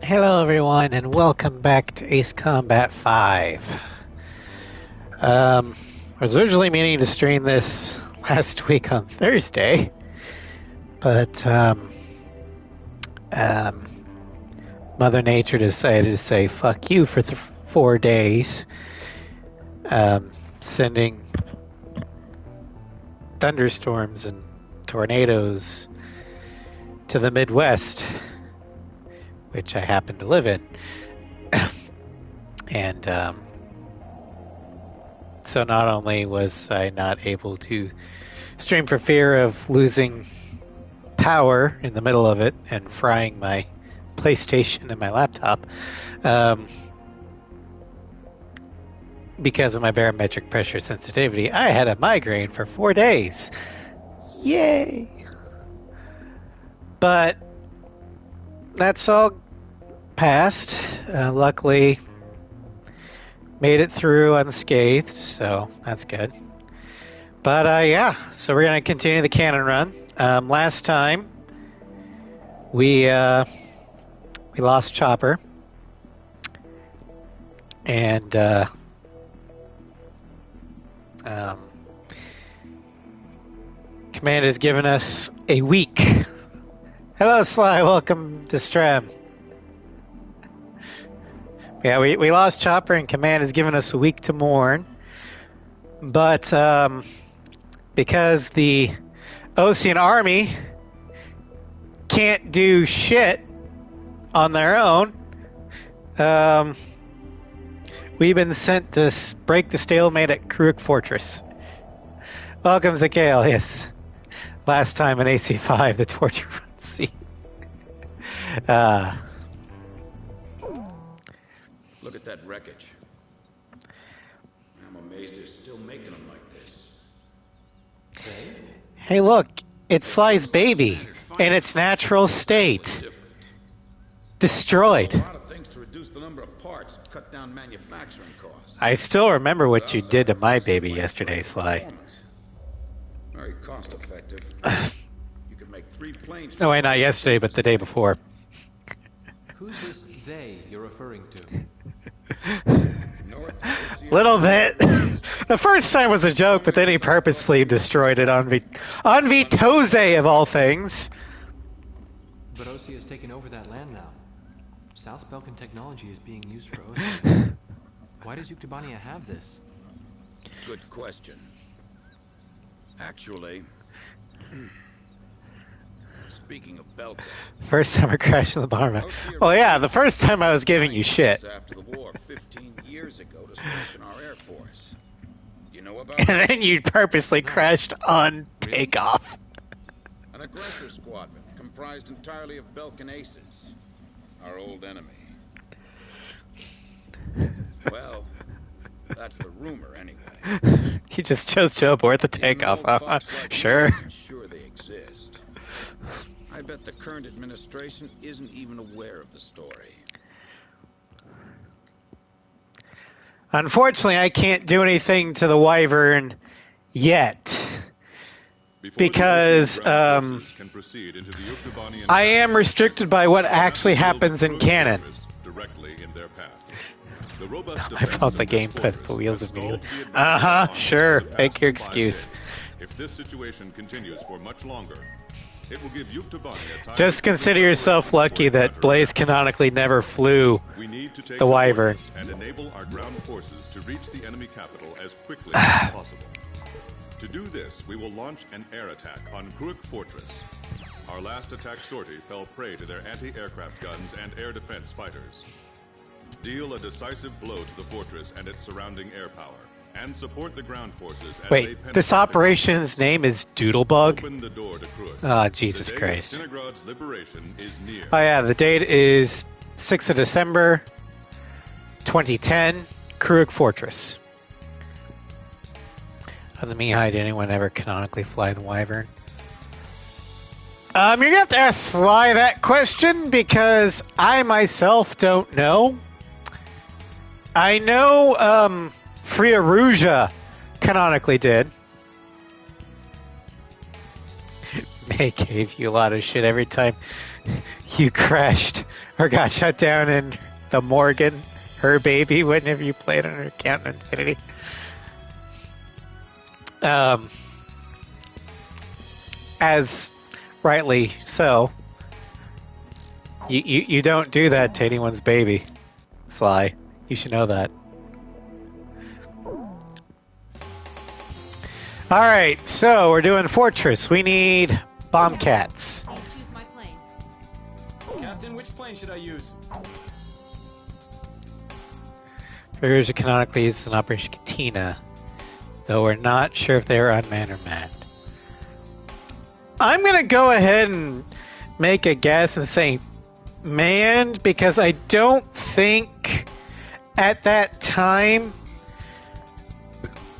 Hello everyone and welcome back to Ace Combat 5. I was originally meaning to stream this last week on Thursday, but Mother Nature decided to say fuck you for 4 days, sending thunderstorms and tornadoes to the Midwest, which I happen to live in. And so not only was I not able to stream for fear of losing power in the middle of it and frying my PlayStation and my laptop, because of my barometric pressure sensitivity, I had a migraine for 4 days. Yay! But that's all passed. Luckily, made it through unscathed, so that's good. But yeah, so we're gonna continue the Canon Run. Last time we lost Chopper, and Command has given us a week. Hello, Sly. Welcome to Stram. Yeah, we lost Chopper, and Command has given us a week to mourn. But because the Ocean Army can't do shit on their own, we've been sent to break the stalemate at Kuruk Fortress. Welcome, Zakael. Yes. Last time in AC5, the torture run scene. Look at that wreckage. I'm amazed they're still making them like this. Hey, look. It's Sly's baby in its natural state. Destroyed. A lot of things to reduce the number of parts and cut down manufacturing costs. I still remember what you did to my baby yesterday, Sly. Very cost effective. You can make 3 planes. No, wait, not yesterday, but the day before. Who's this they you're referring to? Little bit. The first time was a joke, but then he purposely destroyed it on Vitose, of all things. But Osi has taken over that land now. South Belkan technology is being used for Osi. Why does Yuktobania have this? Good question. Actually, speaking of Belka, First time I crashed in the bomber. Well, yeah, the first time I was giving you shit. after the war 15 years ago to strengthen our air force. You know about And then you purposely crashed on takeoff. an aggressor squadron comprised entirely of Belkan aces, our old enemy. Well, that's the rumor anyway. He just chose to abort the takeoff, huh? Sure. Sure they exist. I bet the current administration isn't even aware of the story. Unfortunately, I can't do anything to the Wyvern yet. Because I am restricted by what actually happens in canon. I thought the game put the wheels immediately. Sure. Make your excuse. If this situation continues for much longer, it will give Yuktobania time. Just consider yourself lucky that Blaze canonically never flew the Wyvern. And enable our ground forces to reach the enemy capital as quickly as possible. To do this, we will launch an air attack on Kuruk Fortress. Our last attack sortie fell prey to their anti-aircraft guns and air defense fighters. Deal a decisive blow to the fortress and its surrounding air power, and support the ground forces as Wait, this operation's name is Doodlebug? Open the door to Kuruk. Oh, Jesus The day Christ. of Sinigrad's liberation is near. Oh yeah, the date is 6th of December, 2010, Kuruk Fortress. Other than me, did anyone ever canonically fly the Wyvern? You're gonna have to ask Sly that question, because I myself don't know. I know, Freya Ruja canonically did. May gave you a lot of shit every time you crashed or got shut down in the Morgan, her baby, whenever you played on her Canon Infinity. As rightly so. You don't do that to anyone's baby, Sly. You should know that. Alright, so we're doing Fortress. We need bomb cats. Please choose my plane. Captain, which plane should I use? Figures are canonically used in Operation Katina, though we're not sure if they are unmanned or manned. I'm gonna go ahead and make a guess and say manned, because I don't think at that time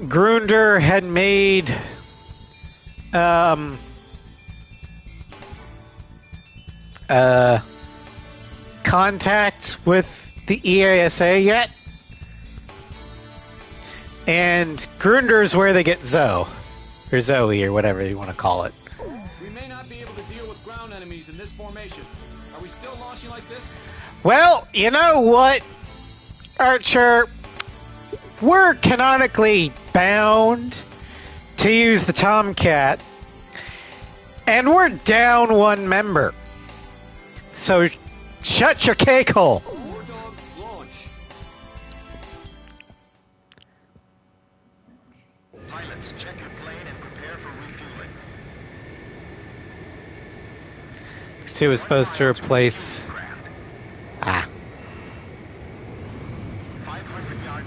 Grunder had made contact with the EASA yet. And Grunder's where they get Zoe, or Zoe, or whatever you want to call it. We may not be able to deal with ground enemies in this formation. Are we still launching like this? Well, you know what, Archer? We're canonically bound to use the Tomcat, and we're down one member. So shut your cake hole. War dog, launch. Pilots, check your plane and prepare for refueling. X2 is supposed to replace...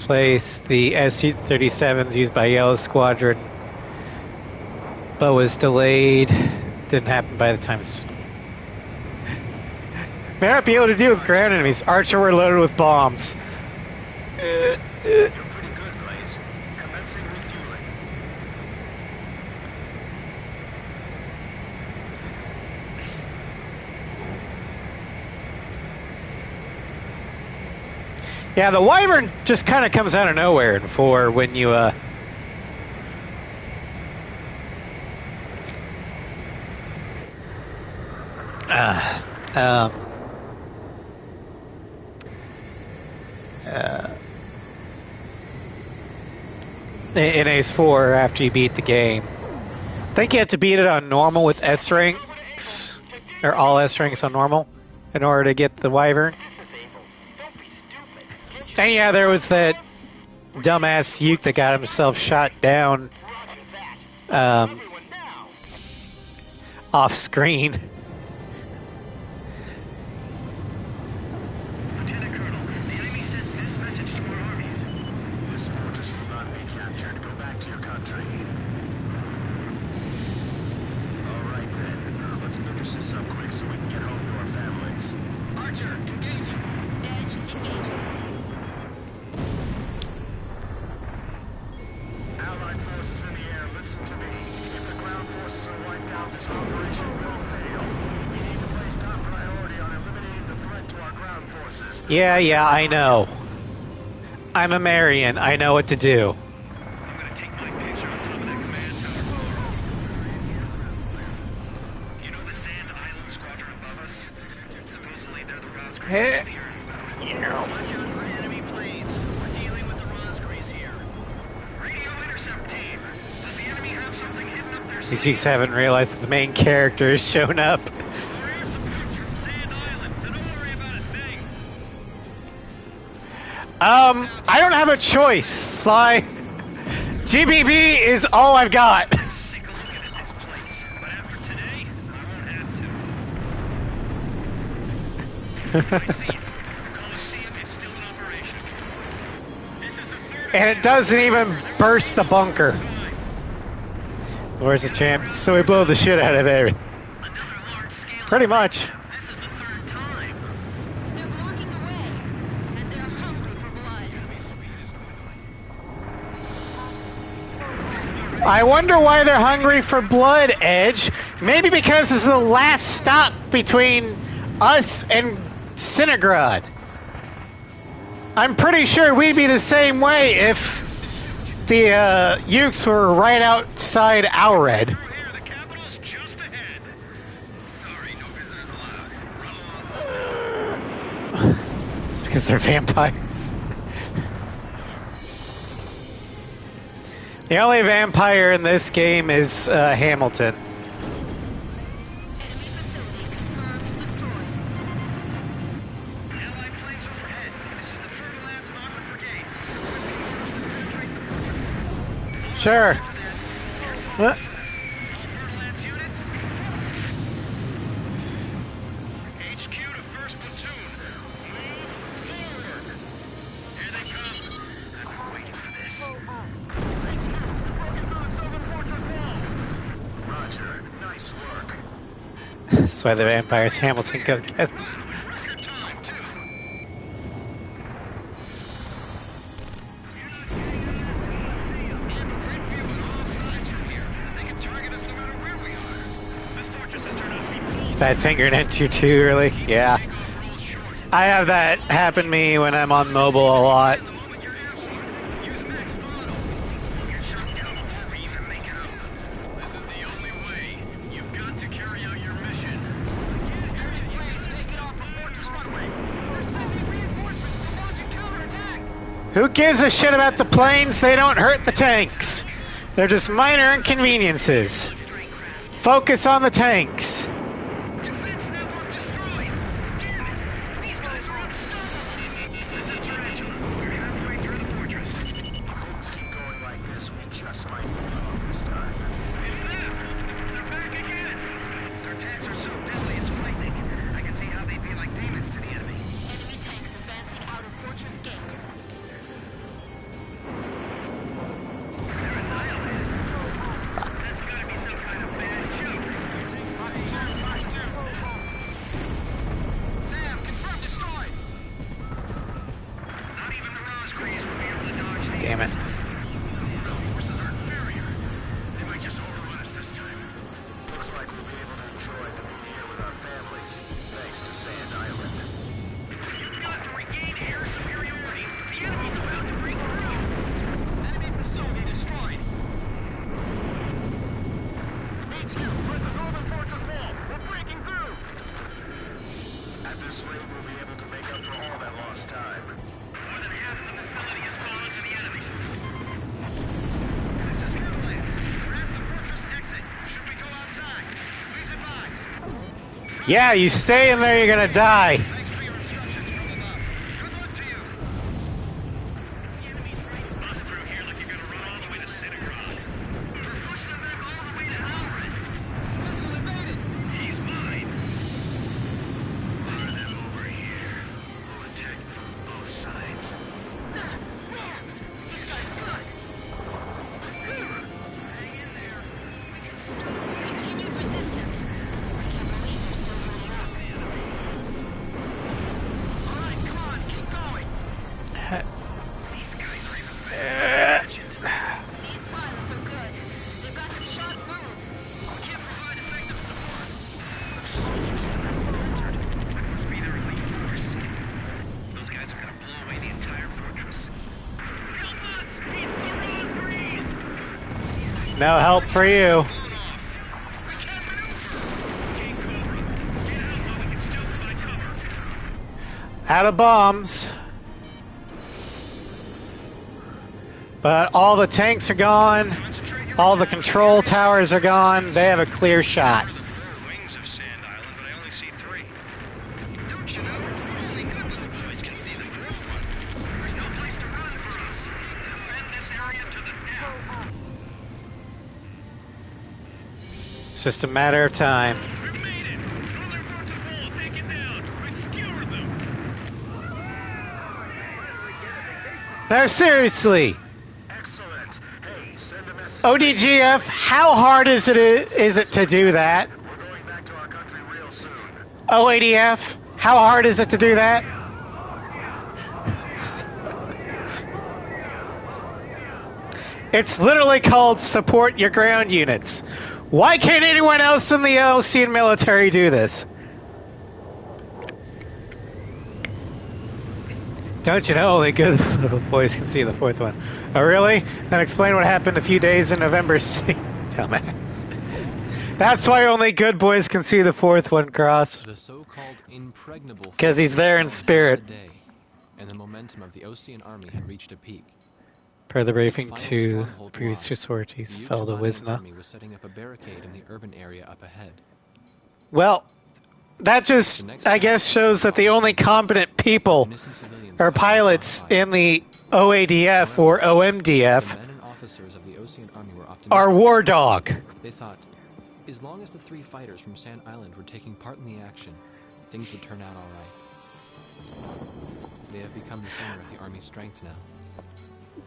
Replace the SU-37s used by Yellow Squadron, but was delayed. Didn't happen by the time. May not be able to deal with ground enemies. Archer were loaded with bombs. You're pretty good, Blaze. Commencing refueling. Yeah, the Wyvern just kind of comes out of nowhere for when you, in Ace 4 after you beat the game. I think you have to beat it on normal with S ranks, or all S ranks on normal, in order to get the Wyvern. And yeah, there was that dumbass Uke that got himself shot down off screen. Lieutenant Colonel, the enemy sent this message to our armies. This fortress will not be captured. Go back to your country. All right then. Let's finish this up quick so we can get home to our families. Archer, engaging. Edge, engaging. Allied forces in the air, listen to me. If the ground forces are wiped out, this operation will fail. We need to place top priority on eliminating the threat to our ground forces. Yeah, I know. I'm a Marion. I know what to do. I'm gonna take my picture on top of that command tower. You know the Sand Island Squadron above us? Supposedly they're the Roscrews. Watch out for enemy planes. We're dealing with the Roscrews here. Radio intercept team. Does the enemy have something hidden up their These Ukes haven't realized that the main character has shown up. Our air support's from Sand Island, so don't worry about a thing. I don't have a choice, Sly. GBB is all I've got. Sick of looking at this place, but after today, I won't have to. I see it. The Coliseum is still in operation. This is the third And it doesn't even burst the bunker. Where's the champ? So we blow the shit out of everything. another large-scale. Pretty much. This is the third time. They're blocking the way, and they're hungry for blood. I wonder why they're hungry for blood, Edge. Maybe because this is the last stop between us and Cinegrad. I'm pretty sure we'd be the same way if the Ukes were right outside Alred. Through here, the capital's just ahead. Sorry, no visitors allowed. Because they're vampires. The only vampire in this game is Hamilton. Enemy facility confirmed destroyed. Allied planes overhead. This is the Fergal Labs Mountain Brigade. Requesting orders to penetrate the fortress. Sure. Air support units. All Fergal Labs units. HQ to first platoon. Move forward. Here they come. I've been waiting for this. Broken through the southern fortress wall. Roger. Nice work. That's why the vampires Hamilton go get. Record time, too. That finger didn't too early. Yeah. I have that happen to me when I'm on mobile a lot. Who gives a shit about the planes? They don't hurt the tanks. They're just minor inconveniences. Focus on the tanks. Enemy tanks advancing out of fortress gate. Sam, confirm destroyed. Not even the Rosgreaves will be able to dodge these. Damn it. Forces aren't inferior. They might just overrun us this time. Looks like we'll be able to enjoy the new year with our families, thanks to Sand Island. You've got to regain air superiority. The enemy's about to break through. Enemy facility destroyed. HQ, we're at the northern fortress wall. We're breaking through. At this rate, we'll be able to make up for all that lost time. More than half of the facility has fallen to the enemy. This is Fergalance. We're at the fortress exit. Should we go outside? Please advise. Yeah, you stay in there, you're gonna die. Thanks for your instructions from above. Good luck to you. The enemy's right. Bust through here like you're gonna run all the way to Cinegrad. We're pushing them back all the way to Halrid. Missile evaded. He's mine. Lure them over here. We'll attack from both sides. This guy's good. Hang in there. We can still Continued resistance. I can't believe they're still running up. All right, come on, keep going. These guys are even better than I imagined. These pilots are good. They've got some sharp moves. We can't provide effective support. Soldiers still entered. That must be their elite force. Those guys are gonna blow away the entire fortress. Help us! It's the Rosgreaves! No help for you. Blown off. We can't maneuver. King Cobra, get out while we can still provide cover. Out of bombs. But all the tanks are gone. Concentrate your All the attack. control towers are gone. They have a clear shot. The four wings of Sand Island, but I only see three. Don't you know? Only good little boys can see the fourth one. There's no place to run for us. Defend this area to the death. It's just a matter of time. We made it. Northern fortress wall, take it down. We skewered them. No, seriously. Excellent. Hey, send a message. ODGF, how hard is it to do that? We're going back to our country real soon. OADF, how hard is it to do that? It's literally called support your ground units. Why can't anyone else in the Ocean military do this? Don't you know only good little boys can see the fourth one? Oh, really? Then explain what happened a few days in November. Dumbass. That's why only good boys can see the fourth one, Cross. The so-called impregnable. 'Cause he's there in spirit. Day. and the momentum of the Osean army had reached a peak. Per the briefing Its final to stronghold previous two lost, sorties, the fell to Yuktobanian Wisna. army was setting up a barricade in the urban area up ahead. Well, that just, I guess, shows that the only competent people Innocent civilians or caught in pilots crossfire. in the OADF or The OMDF men and officers of the Osean army were optimistic. are war dog. They thought, as long as the 3 fighters from Sand Island were taking part in the action, things would turn out all right. They have become the center of the army's strength now.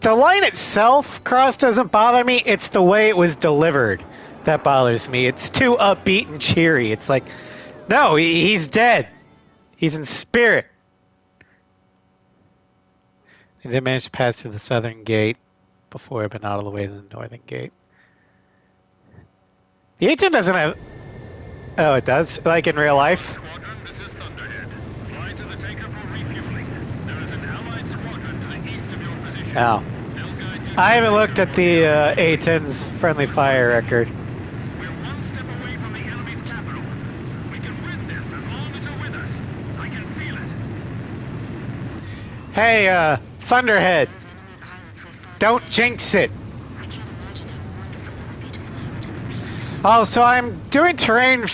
The line itself, Cross, doesn't bother me. It's the way it was delivered that bothers me. It's too upbeat and cheery. It's like, no, he's dead. He's in spirit. They did manage to pass through the southern gate before, but not all the way to the northern gate. The 18 doesn't have... Oh, it does? Like in real life? Squadron, this is Thunderhead. Fly to the takeoff for refueling. There is an allied squadron to the east of your position. Oh. They'll guide you I haven't looked at the A-10's friendly fire record. We're one step away from the enemy's capital. We can win this as long as you're with us. I can feel it. Hey, Thunderhead, Those enemy pilots we fought don't today, jinx it. I can't imagine how wonderful it would be to fly with them in peacetime. Oh, so I'm doing terrain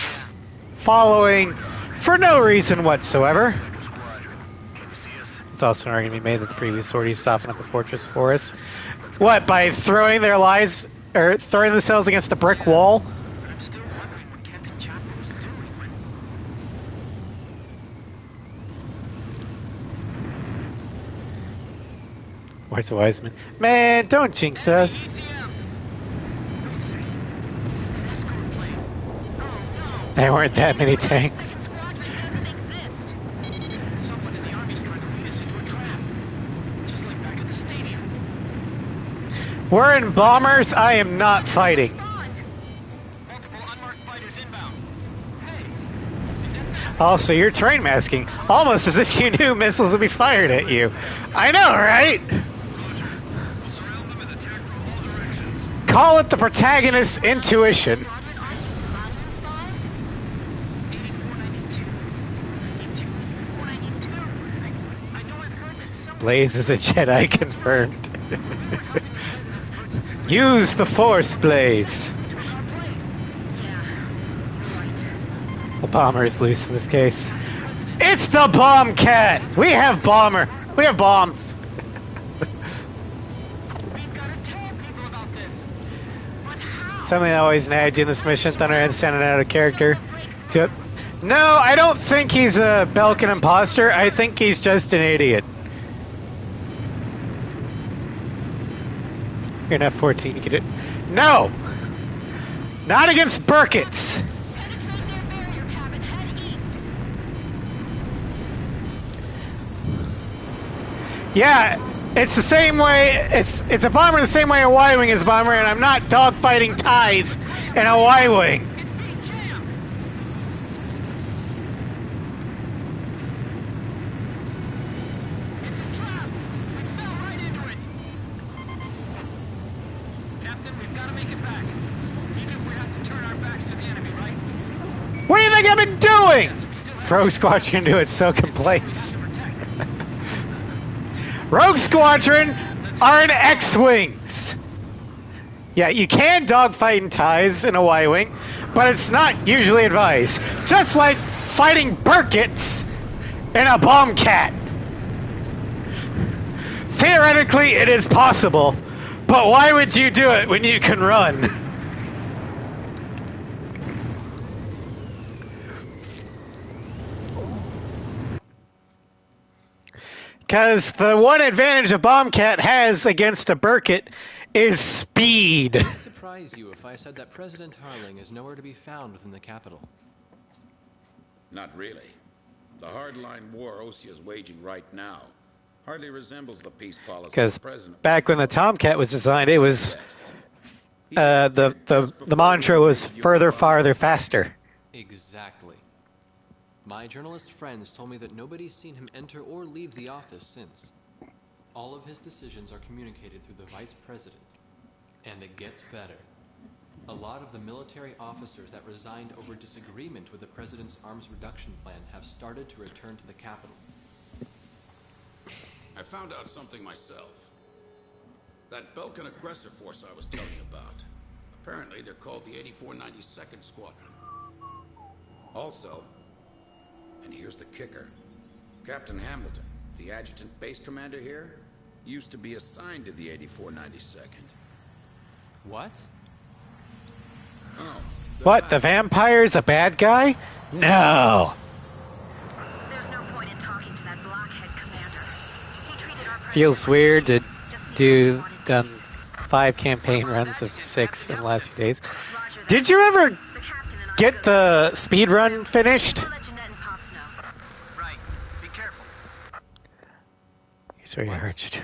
following for no reason whatsoever. Squadron, can you see us? It's also an argument made that the previous sorties softened up the fortress for us. What, by throwing their lives, or throwing themselves against a brick wall? But I'm still wondering what Captain Chopper was doing when... Where's the Wiseman? Man, don't jinx us. ECM! Don't say. An escort plane. Oh no! There weren't that many tanks. Second squadron doesn't exist. Someone in the army's trying to lead us into a trap. Just like back at the stadium. We're in bombers. I am not fighting. Respond. Multiple unmarked fighters inbound. Hey, is that the... Also, you're terrain masking, almost as if you knew missiles would be fired at you. I know, right? Call it the protagonist's intuition. Squadron are Yuktobanian spies? 8492. 8492. I know I've heard that someone... Blaze is a Jedi confirmed. Use the Force, Blaze. took our place. Yeah, you're right. The bomber is loose in this case. It's the bomb cat. We have bomber. We have bombs. We've got to tell people about this. But how? Something that always nagged you in this mission. Thunderhead standing out of character. No, I don't think he's a Belkin imposter. I think he's just an idiot. You're an F-14. You can do... No! Not against Burkitts! Penetrate their barrier cabin. Head east. Yeah, it's the same way. It's a bomber the same way a Y-wing is bomber, and I'm not dogfighting ties in a Y-wing. It's being jammed. It's a trap. We fell right into it. Captain, we've got to make it back. Even if we have to turn our backs to the enemy, right? What do you think I've been doing? Yes, we still have Rogue Squadron do it so complaints. to protect. Rogue Squadron are in X-wings. Yeah, you can dogfight in ties in a Y-wing, but it's not usually advised. Just like fighting Burkitts in a bomb cat. Theoretically, it is possible, but why would you do it when you can run? Because the one advantage a Bombcat has against a Burkett is speed. It would surprise you if I said that President Harling is nowhere to be found within the capital. Not really. The hardline war Osea is waging right now hardly resembles the peace policy Because of the president. back when the Tomcat was designed, it was the mantra was further, farther, faster. Exactly. My journalist friends told me that nobody's seen him enter or leave the office since. All of his decisions are communicated through the vice president. And it gets better. A lot of the military officers that resigned over disagreement with the president's arms reduction plan have started to return to the capital. I found out something myself. That Belkan aggressor force I was telling you about. Apparently, they're called the 8492nd Squadron. Also, and here's the kicker, Captain Hamilton, the adjutant base commander here, used to be assigned to the 8492nd. What? Oh. What? The vampire's a bad guy? No. There's no point in talking to that blockhead commander. He treated our Feels president weird to just because do he wanted done peace. 5 campaign runs of 6 in the last few days. Roger that. Did you ever The captain and I get will the speed run finished? I'll let Jeanette and Pops know. Right. Be careful. Here's where you hurt.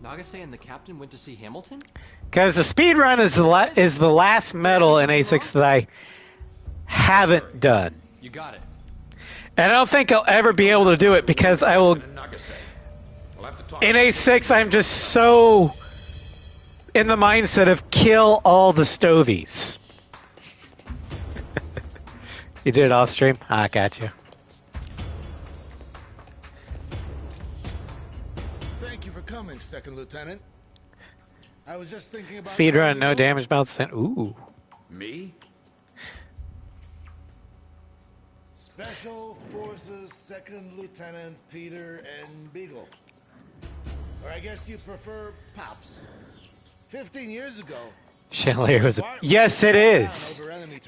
Nagase and the captain went to see Hamilton? Because the speed run is the last medal in A6 that I haven't done. You got it. And I don't think I'll ever be able to do it because I will. Nagase. We'll have to talk. In A6, I'm just so in the mindset of kill all the stovies. You did it off stream? I got you. Thank you for coming, Second Lieutenant. I was just thinking about Speed run, no damage, mouth sent. Ooh. Me? Special Forces Second Lieutenant Peter and Beagle. Or I guess you prefer Pops. 15 years ago, Chandelier was a. Yes, it is.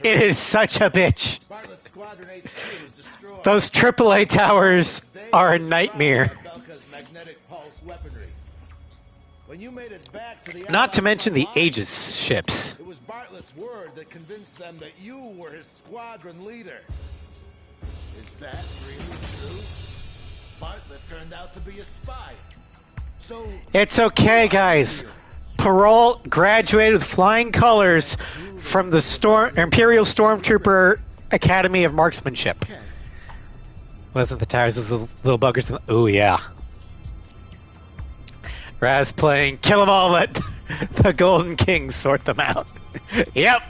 It is such a bitch. Bartlett's Squadron HQ was destroyed. Those AAA towers are a nightmare. Belka's magnetic pulse weaponry. When you made it back to the Not to Allied mention the front line, Aegis ships. it was Bartlett's word that convinced them that you were his squadron leader. Is that really true? Bartlett turned out to be a spy. So It's okay, guys. Parole graduated with flying colors from the Imperial Stormtrooper Academy of Marksmanship. okay. Wasn't the tires of the little buggers? Oh, yeah. Raz playing kill them all, let the Golden King sort them out. Yep.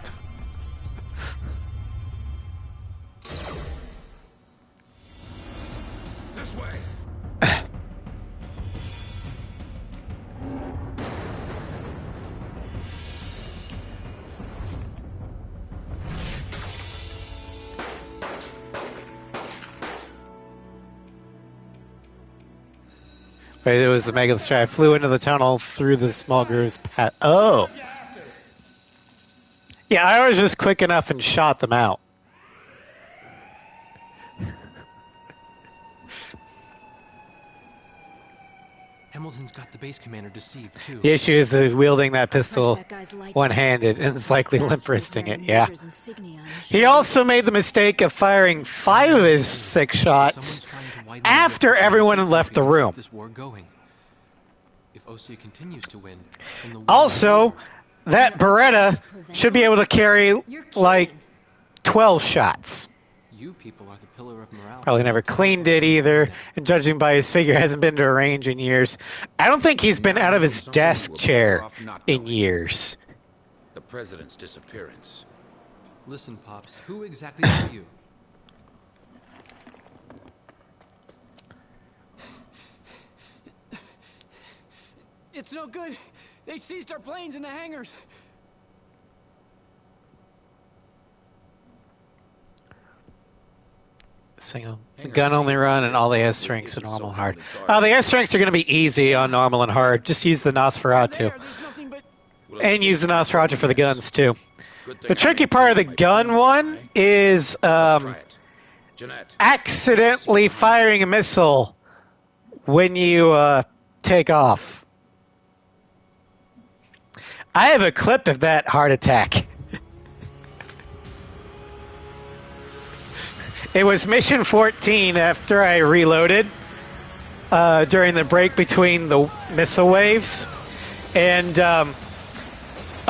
This way. Wait, it was a mega strike. I flew into the tunnel through the small grooves. Oh. Yeah, I was just quick enough and shot them out. Hamilton's got the base commander deceived, too. The issue is wielding that pistol one-handed and is likely limp-wristing it, yeah. He also made the mistake of firing 5 of his 6 shots Someone's trying to widen after the everyone had left the keep room. This war going. If Osea continues to win, then the war Also, that Beretta should be able to carry like 12 shots. you people are the pillar of morale. Probably never cleaned it either, and judging by his figure, hasn't been to a range in years. I don't think he's been out of his desk chair in years. The president's disappearance. Listen, Pops, who exactly are you? It's no good. They seized our planes in the hangars. Single gun only run, and all the S strengths are normal and hard. Oh, the S strengths are going to be easy on normal and hard. Just use the Nosferatu, There's nothing but and use the Nosferatu for the guns too. Good thing The I tricky made part of the my gun plans, one eh? is Let's try it. Jeanette. accidentally firing a missile when you take off. I have a clip of that heart attack. It was mission 14 after I reloaded during the break between the missile waves. And a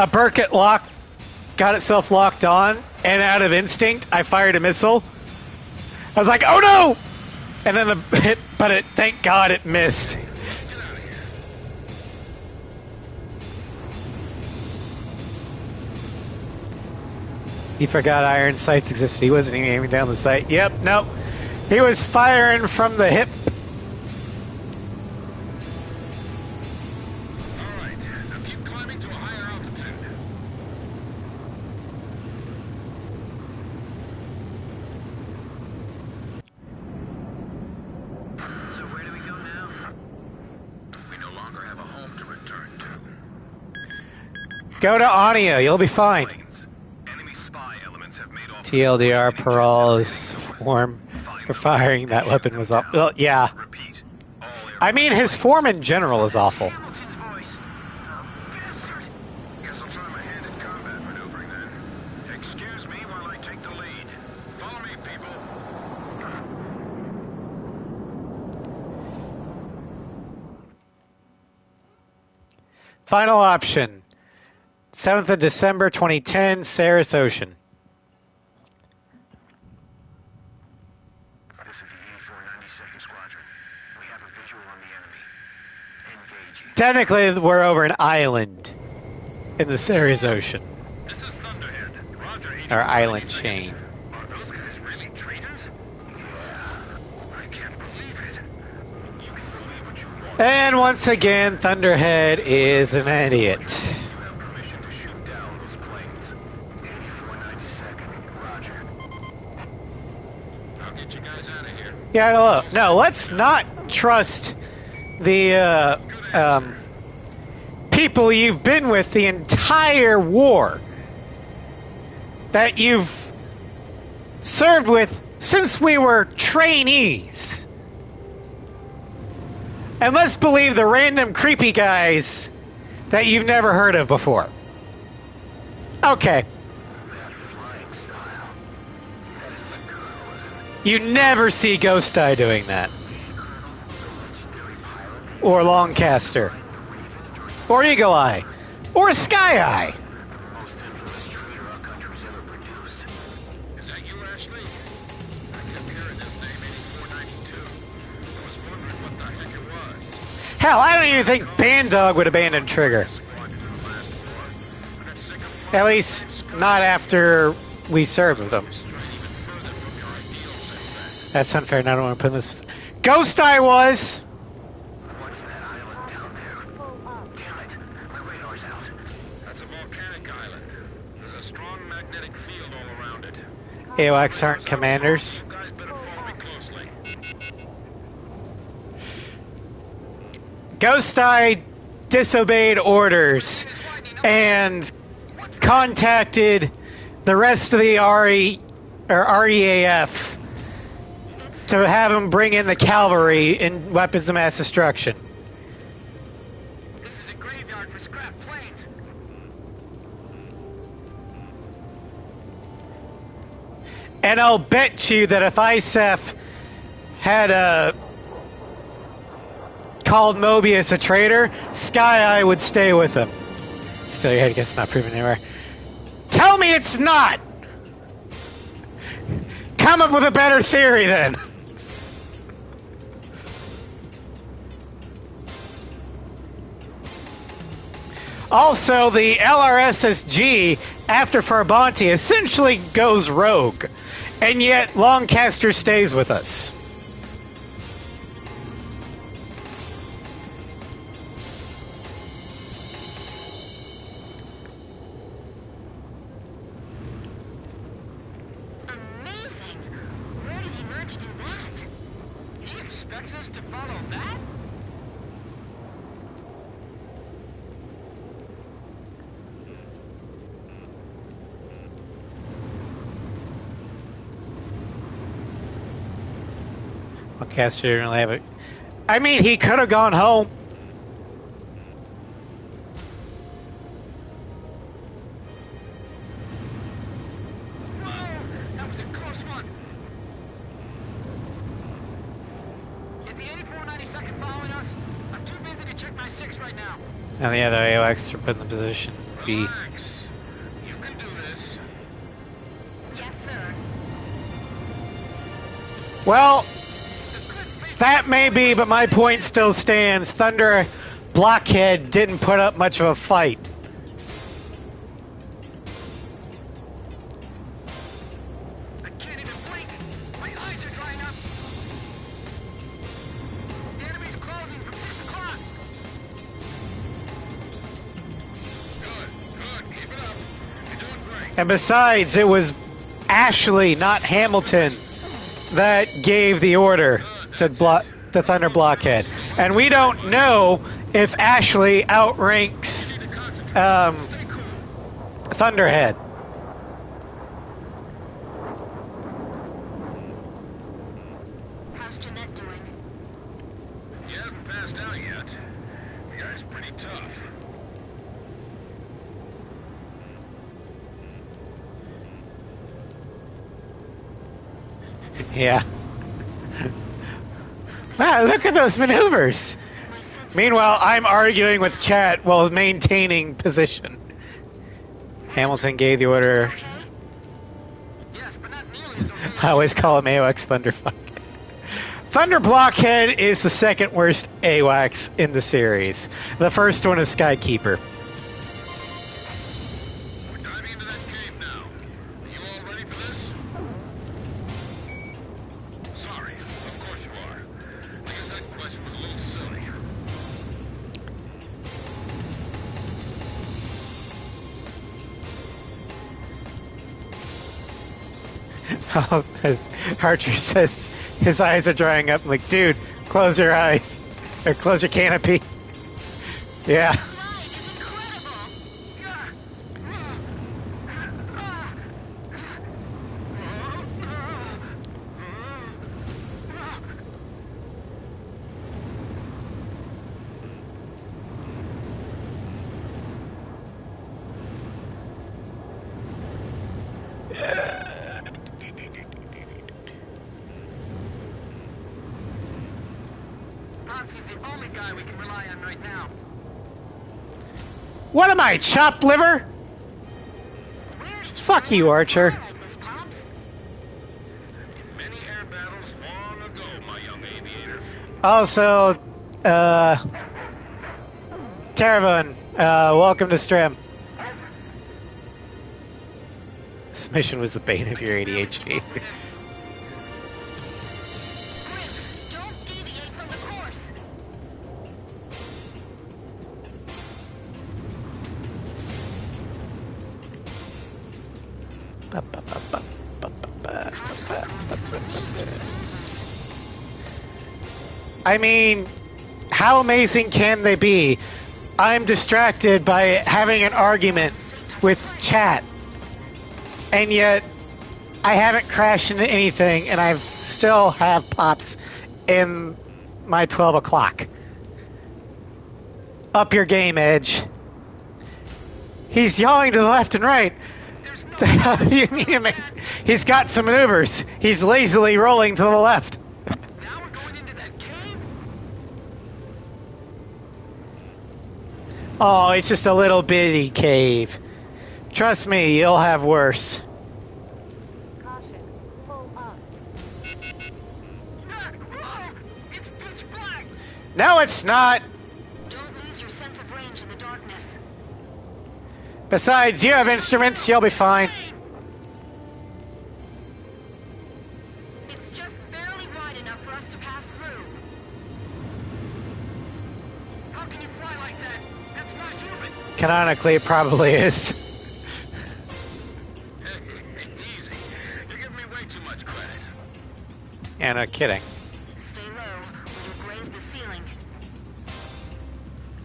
Burkett lock got itself locked on, and out of instinct, I fired a missile. I was like, oh no! And then thank God it missed. He forgot iron sights existed. He wasn't even aiming down the sight. Yep, nope. He was firing from the hip. Go to Ania. You'll be fine. Enemy spy elements have made off. TLDR, Peral's form for firing that weapon was up. Well, yeah. Repeat. I mean, his form in general is awful. Hamilton's voice. Bastard. Guess I'll try my hand at combat maneuvering then. Excuse me while I take the lead. Follow me, people. Final option. 7th of December 2010, Saris Ocean. This is the 8492nd Squadron. We have a visual on the enemy. Engaging. Technically, we're over an island in the Saris Ocean. This is Thunderhead. Roger. Our island chain. Are those guys really traitors? Yeah. I can't believe it. You can believe what you want. And once again, Thunderhead is an idiot. You have permission to shoot down those planes. 8492nd. Roger. I'll get you guys out of here. Yeah, no, let's not trust the people you've been with the entire war, that you've served with since we were trainees. And let's believe the random creepy guys that you've never heard of before. Okay. That flying style. That isn't the Colonel, is it? You never see Ghost Eye doing that. Colonel, the legendary pilot. Or Longcaster. Or Eagle Eye. Or Sky Eye. The most infamous traitor our country's ever produced. Is that you, Ashley? I kept hearing this name 8492. I was wondering what the heck it was. Hell, I don't even think Bandog would abandon Trigger. Squadron in the last war. I got sick of At least, not after we served with them. straying even further from your ideals since then. That's unfair, and I don't want to put in this... Ghost Eye was! What's that island down there? Damn it, my radar's out. That's a volcanic island. There's a strong magnetic field all around it. AOX aren't commanders. You guys better follow me closely. Ghost Eye disobeyed orders and contacted the rest of the REAF to have him bring in the cavalry and weapons of mass destruction. This is a graveyard for scrap planes. And I'll bet you that if ISAF had called Mobius a traitor, Sky Eye would stay with him. Still, yeah, I guess it's not proven anywhere. Tell me it's not! Come up with a better theory then. Also, the LRSSG, after Farbanti, essentially goes rogue. And yet, Longcaster stays with us. Amazing. Where did he learn to do that? He expects us to follow that? Longcaster didn't really have it. I mean, he could have gone home. Whoa! That was a close one. Is the 8492nd following us? I'm too busy to check my 6 right now. And the other AOX are put in the position B. Relax. You can do this. Yes, sir. Well, The cliff faces that may be, but my point still stands. Thunder Blockhead didn't put up much of a fight. I can't even blink. My eyes are drying up. The enemy's closing from 6 o'clock. Good. Keep it up. You're doing great. And besides, it was Ashley, not Hamilton, that gave the order to Thunder Blockhead. And we don't know if Ashley outranks Stay cool. Thunderhead. How's Jeanette doing? He hasn't passed out yet. The guy's pretty tough. Yeah. Wow, look at those maneuvers. My sense Meanwhile, I'm arguing with chat while maintaining position. Hamilton gave the order. Okay? Yes, but not nearly as okay. I always call him AWACS Thunderfuck. Thunder Blockhead is the second worst AWACS in the series. The first one is Skykeeper. We're diving into that cave now. Are you all ready for this? Sorry, of course you are. I guess that question was a little silly. As Archer says, his eyes are drying up. I'm like, dude, close your eyes. Or close your canopy. Yeah. flying is incredible. Ponzi's the only guy we can rely on right now. What am I, chopped liver? Where did Fuck learn you, to Archer. fly like this, Pops? Many air battles long ago, my young aviator. Also, Taravon, welcome to stream. This mission was the bane of your ADHD. Grim, don't deviate from the course. I mean, how amazing can they be? I'm distracted by having an argument with chat, and yet I haven't crashed into anything, and I still have pops in my 12 o'clock. Up your game, Edge. He's yawing to the left and right. There's no The hell do you mean amazing? He's got some maneuvers. He's lazily rolling to the left. Now we're going into that cave? Oh, it's just a little bitty cave. Trust me, you'll have worse. Caution. Pull up. It's pitch black! No, it's not. Don't lose your sense of range in the darkness. Besides, you have instruments. You'll be fine. It's just barely wide enough for us to pass through. How can you fly like that? That's not human! Canonically, it probably is. Easy. You're giving me way too much credit. Yeah, no kidding. Stay low, or you'll graze the ceiling.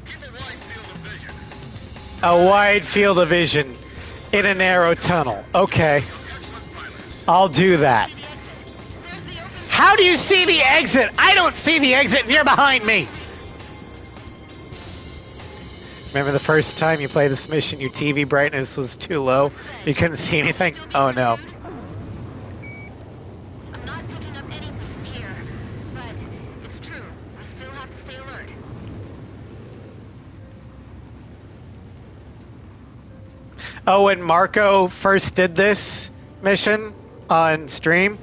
Keep a wide field of vision. A wide field of vision in a narrow tunnel. Okay, Excellent pilots. I'll do that. See the exit. There's the open. How do you see the exit? I don't see the exit, and you're behind me. Remember the first time you played this mission, your TV brightness was too low? You couldn't see anything? Still being Oh no. pursued? I'm not picking up anything from here, but it's true. We still have to stay alert. Oh, when Marco first did this mission on stream,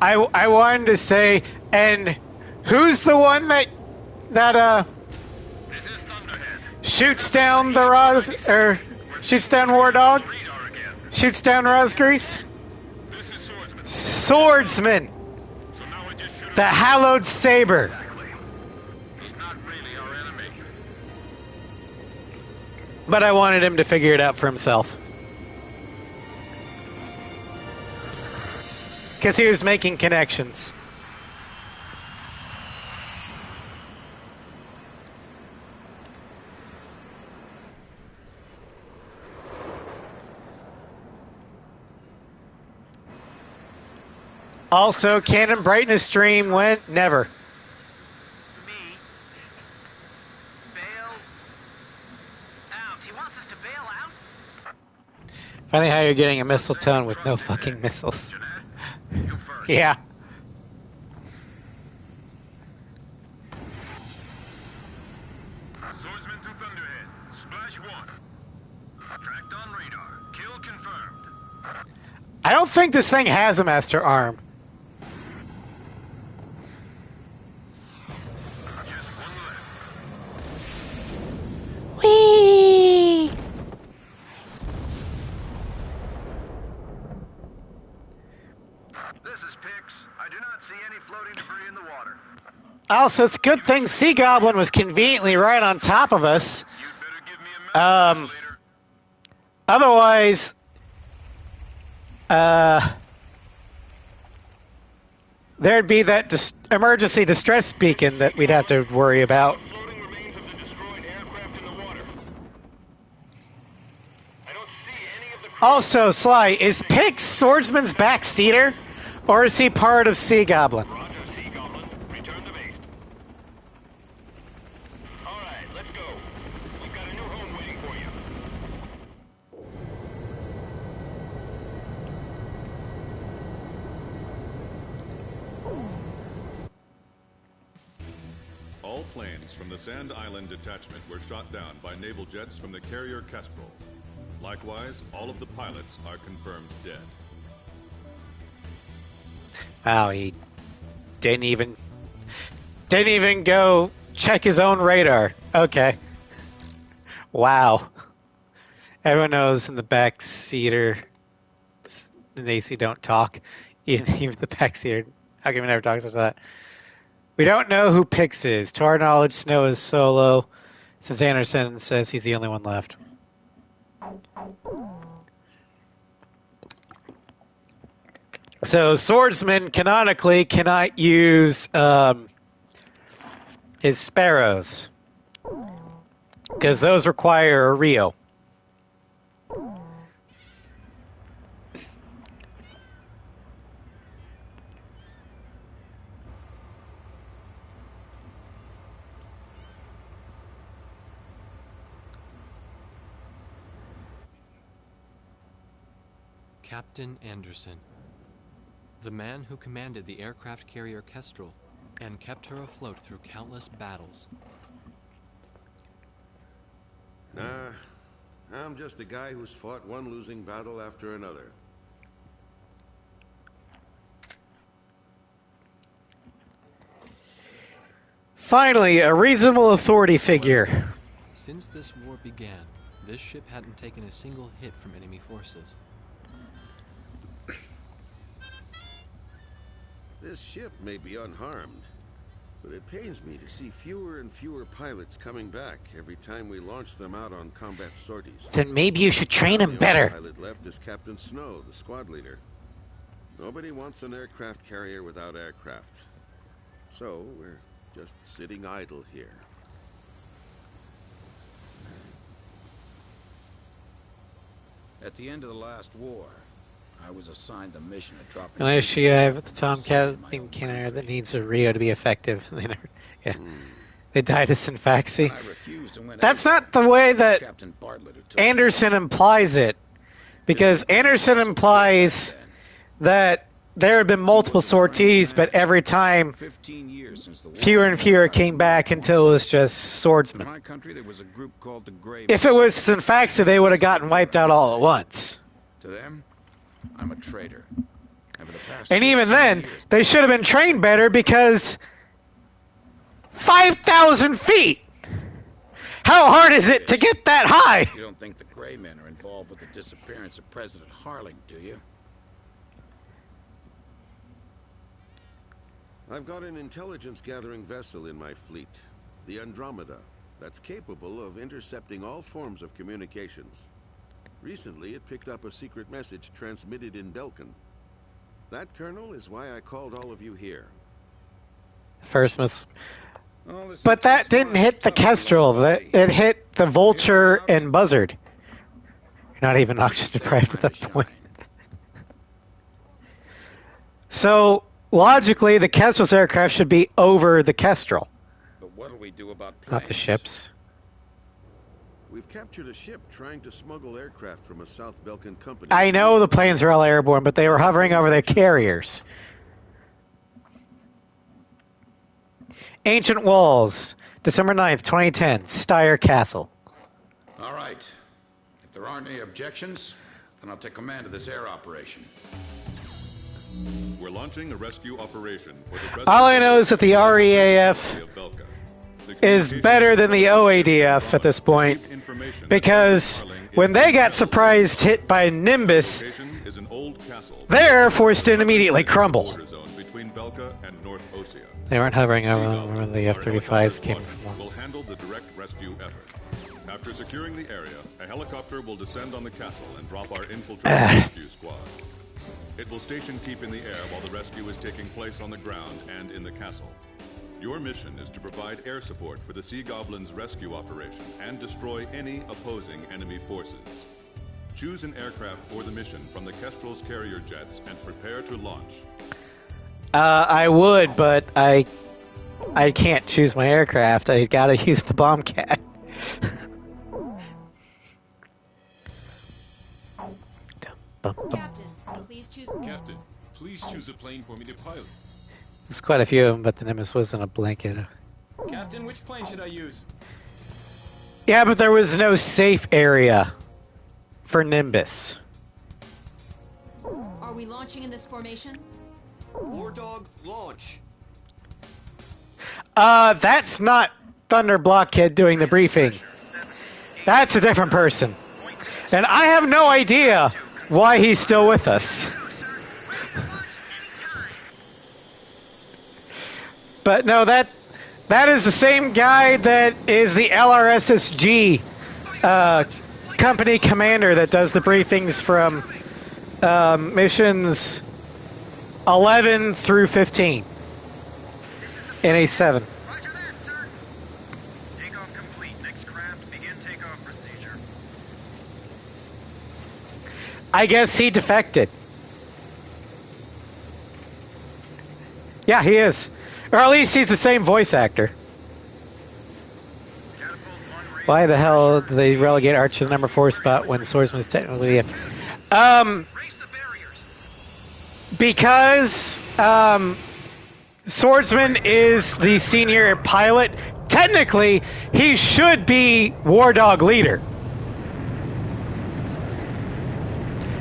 I wanted to say, and who's the one that This is Thunderhead. shoots down the shoots down War Dog, Radar again. shoots down Rosgrease? This is Swordsman. Swordsman, So now I just shoot the him. hallowed saber. Exactly. He's not really our enemy. But I wanted him to figure it out for himself. Because he was making connections. Also, Canon brightness stream went never. Me? Bail out. He wants us to bail out? Funny how you're getting a missile tone with no fucking missiles. You first. Yeah. Swordsman to Thunderhead. Splash 1. Tracked on radar. Kill confirmed. I don't think this thing has a master arm. Just one left. Whee! This is Pix. I do not see any floating debris in the water. Also, it's a good thing Sea Goblin was conveniently right on top of us. You'd better give me a message later. Otherwise, there'd be that emergency distress beacon that we'd have to worry about. Floating remains of the destroyed aircraft in the water. I don't see any of the crew. Also, Sly, is Pix Swordsman's backseater, or is he part of Sea Goblin? Roger, Sea Goblin. Return to base. All right, let's go. We've got a new home waiting for you. All planes from the Sand Island detachment were shot down by naval jets from the carrier Kestrel. Likewise, all of the pilots are confirmed dead. Wow, he didn't even go check his own radar. Okay. Wow. Everyone knows in the backseater, in the AC don't talk. Even the backseater. How come he never talks after that? We don't know who Pix is. To our knowledge, Snow is solo, since Anderson says he's the only one left. So, Swordsman canonically cannot use his sparrows, because those require a Rio. Captain Anderson, the man who commanded the aircraft carrier Kestrel and kept her afloat through countless battles. Nah, I'm just a guy who's fought one losing battle after another. Finally, a reasonable authority figure. Since this war began, this ship hadn't taken a single hit from enemy forces. This ship may be unharmed, but it pains me to see fewer and fewer pilots coming back every time we launch them out on combat sorties. Then maybe you should train him The better. only pilot left is Captain Snow, the squad leader. Nobody wants an aircraft carrier without aircraft. So we're just sitting idle here. At the end of the last war, I was assigned the mission of dropping... Unless you have the Tomcat in Canada that needs a Rio to be effective. They never, yeah. They died of Synfaxy. I refused and went That's anywhere. not the way It was that Captain Bartlett who took Anderson implies it. Because Anderson implies that there have been multiple sorties, but every time 15 years since the war. fewer and fewer came back until it was just In swordsmen. my country, there was a group called the Grey If it was Synfaxy, they would have gotten wiped out all at once. To them, I'm a traitor. And for the past And even 15 then, years, they should have been trained better because 5,000 feet! How hard is it to get that high? You don't think the Grey Men are involved with the disappearance of President Harling, do you? I've got an intelligence-gathering vessel in my fleet, the Andromeda, that's capable of intercepting all forms of communications. Recently, it picked up a secret message transmitted in Belkin. That, Colonel, is why I called all of you here. First miss. Oh, this But that intense didn't war is hit the tough on Kestrel. nobody. It hit the Vulture and Buzzard. You're not even oxygen deprived at that Time to point. shine. So, logically, the Kestrel's aircraft should be over the Kestrel, But what'll we do about planes? not the ships. We've captured a ship trying to smuggle aircraft from a South Belkan company. I know the planes are all airborne, but they were hovering over their carriers. Ancient Walls, December 9th, 2010, Steyr Castle. All right. If there aren't any objections, then I'll take command of this air operation. We're launching a rescue operation for the All I know is that the REAF is better than the OADF at this point, because when they got surprised hit by Nimbus, their Air Force didn't immediately crumble. They weren't hovering over when the F-35s came from. Will handle the direct rescue effort. After securing the area, a helicopter will descend on the castle and drop our infiltrating rescue squad. It will station keep in the air while the rescue is taking place on the ground and in the castle. Your mission is to provide air support for the Sea Goblin's rescue operation and destroy any opposing enemy forces. Choose an aircraft for the mission from the Kestrel's carrier jets and prepare to launch. I would, but I can't choose my aircraft. I gotta use the Bombcat. Captain, please choose a plane for me to pilot. There's quite a few of them, but the Nimbus wasn't a blanket. Captain, which plane should I use? Yeah, but there was no safe area for Nimbus. Are we launching in this formation? War Dog, launch. That's not Thunder Blockhead doing the briefing. That's a different person. And I have no idea why he's still with us. But no, that is the same guy that is the LRSSG company commander that does the briefings from missions 11 through 15 in A7. Roger that, sir. Takeoff complete. Next craft, begin takeoff procedure. I guess he defected. Yeah, he is. Or at least he's the same voice actor. Why the hell do they relegate Arch to the number 4 spot when Swordsman's technically because Swordsman is the senior pilot. Technically, he should be War Dog leader.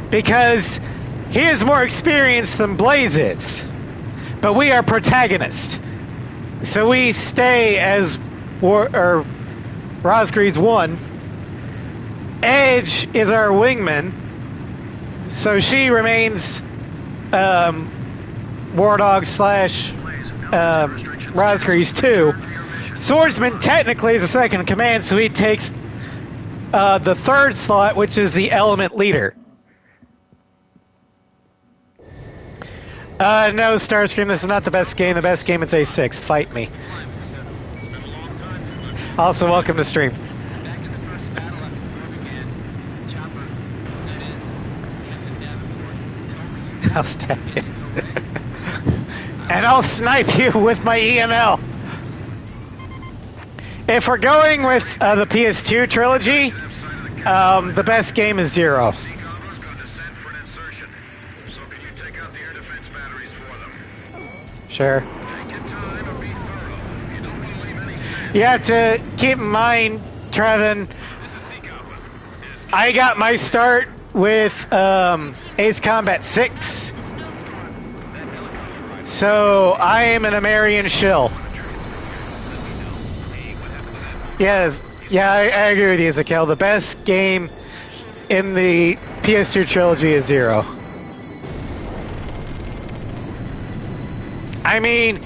Because he is more experienced than Blaze is. But we are protagonists. So we stay as Rosgreaves 1. Edge is our wingman. So she remains War Dog / Rosgreaves 2. Swordsman technically is the second in command, so he takes the third slot, which is the element leader. No, Starscream, this is not the best game. The best game is A6. Fight me. Also, welcome to stream. Back in the first battle after the war began, Chopper, that is, Captain Davenport, told me I'll stab you. And I'll snipe you with my EML. If we're going with the PS2 trilogy, the best game is 0. Sure. You have to keep in mind, Trevin, I got my start with Ace Combat 6. So I am an American shill. Yes, yeah, I agree with you, Ezekiel. The best game in the PS2 trilogy is 0. I mean,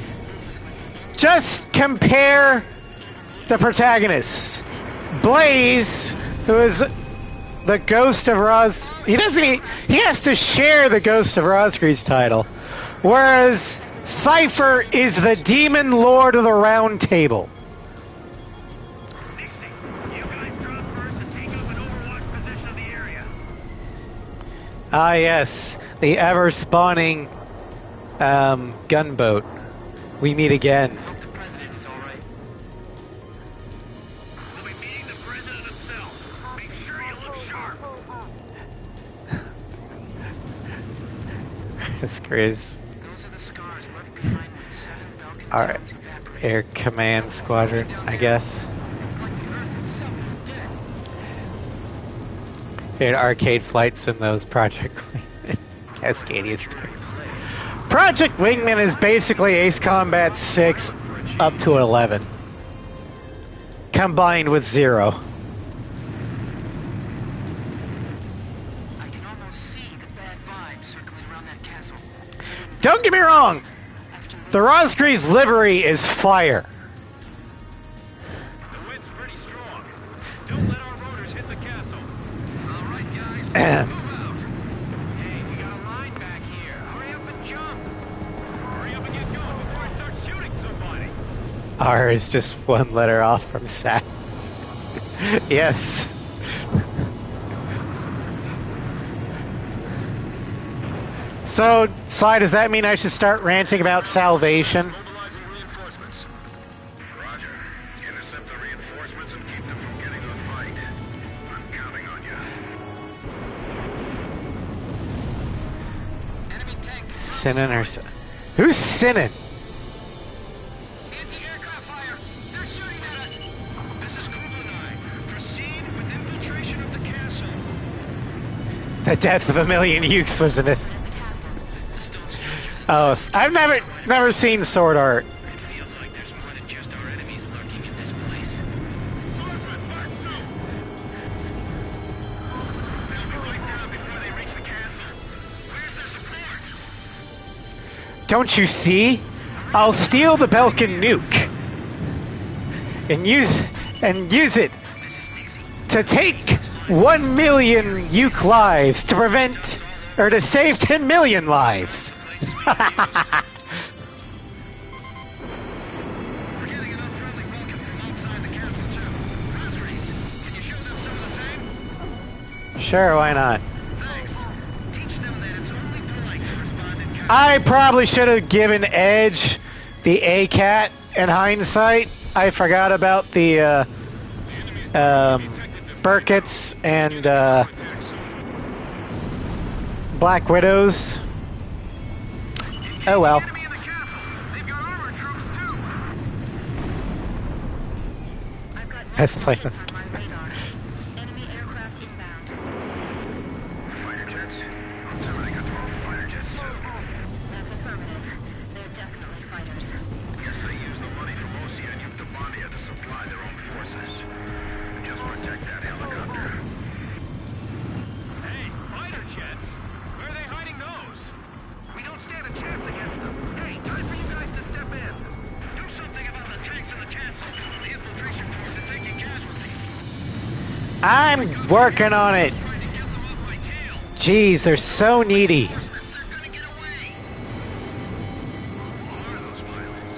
just compare the protagonists. Blaze, who is the ghost of Roz... He has to share the ghost of Rosgreaves title. Whereas Cypher is the demon lord of the Round Table. Ah, yes. The ever-spawning Gunboat. We meet again. Hope the president is all right. We'll be meeting the president himself. Make sure you look sharp. Screws. Those are the scars left behind when 7 Belkin Alright. towns evaporated. Air Command Squadron, I guess. It's like the Earth itself is dead. In arcade flights in those Project Wingman Cascadia stories. Project Wingman is basically Ace Combat 6 up to 11. Combined with 0. I can almost see the bad vibes circling around that castle. Don't get me wrong! The Rosgreaves livery is fire. The wind's pretty strong. Don't let our rotors hit the castle. All right, guys. Move out. Hey, we got a line back here. Hurry up and jump. Hurry up and get going before I start shooting somebody. R is just one letter off from Sass. Yes. So, Sly, does that mean I should start ranting about salvation? Mobilizing reinforcements. Roger. Intercept the reinforcements and keep them from getting to the fight. I'm counting on you. Enemy tank. Sinnin or Sin? Who's Sinnin? Anti-aircraft fire. They're shooting at us. This is Kublai. Proceed with infiltration of the castle. The death of a million Ukes was in this. Oh, I've never seen Sword Art. It feels like there's more than just our enemies lurking in this place. Swordsman, march through. They'll be right down before they reach the castle. Where's their support? Don't you see? I'll steal the Belkin nuke and use it to take 1 million Uke lives to prevent or to save 10 million lives. We're getting enough friendly welcome from outside the castle too. Rosgreaves, can you show them some of the same? Sure, why not? Thanks. Teach them that it's only polite to respond in kind. I probably should have given Edge the ACAT in hindsight. I forgot about the Burkitts and Black Widows. Oh well. Enemy in the castle. They've got armored troops too. I've got Let's play multiple this hits on my radar. Enemy aircraft inbound. Fighter jets? Somebody got 12 fighter jets too. That's affirmative. They're definitely fighters. Guess they use the money from Ocean Euctobandia to supply their own forces. Just protect that helicopter. Hey, fighter jets? Where are they hiding those? We don't stand a chance against them. Hey, time for you guys to step in. Do something about the tanks in the castle. The infiltration force is taking casualties. I'm working on it. Trying to get them off my tail. Jeez, they're so needy. They're gonna get away. Who are those violets?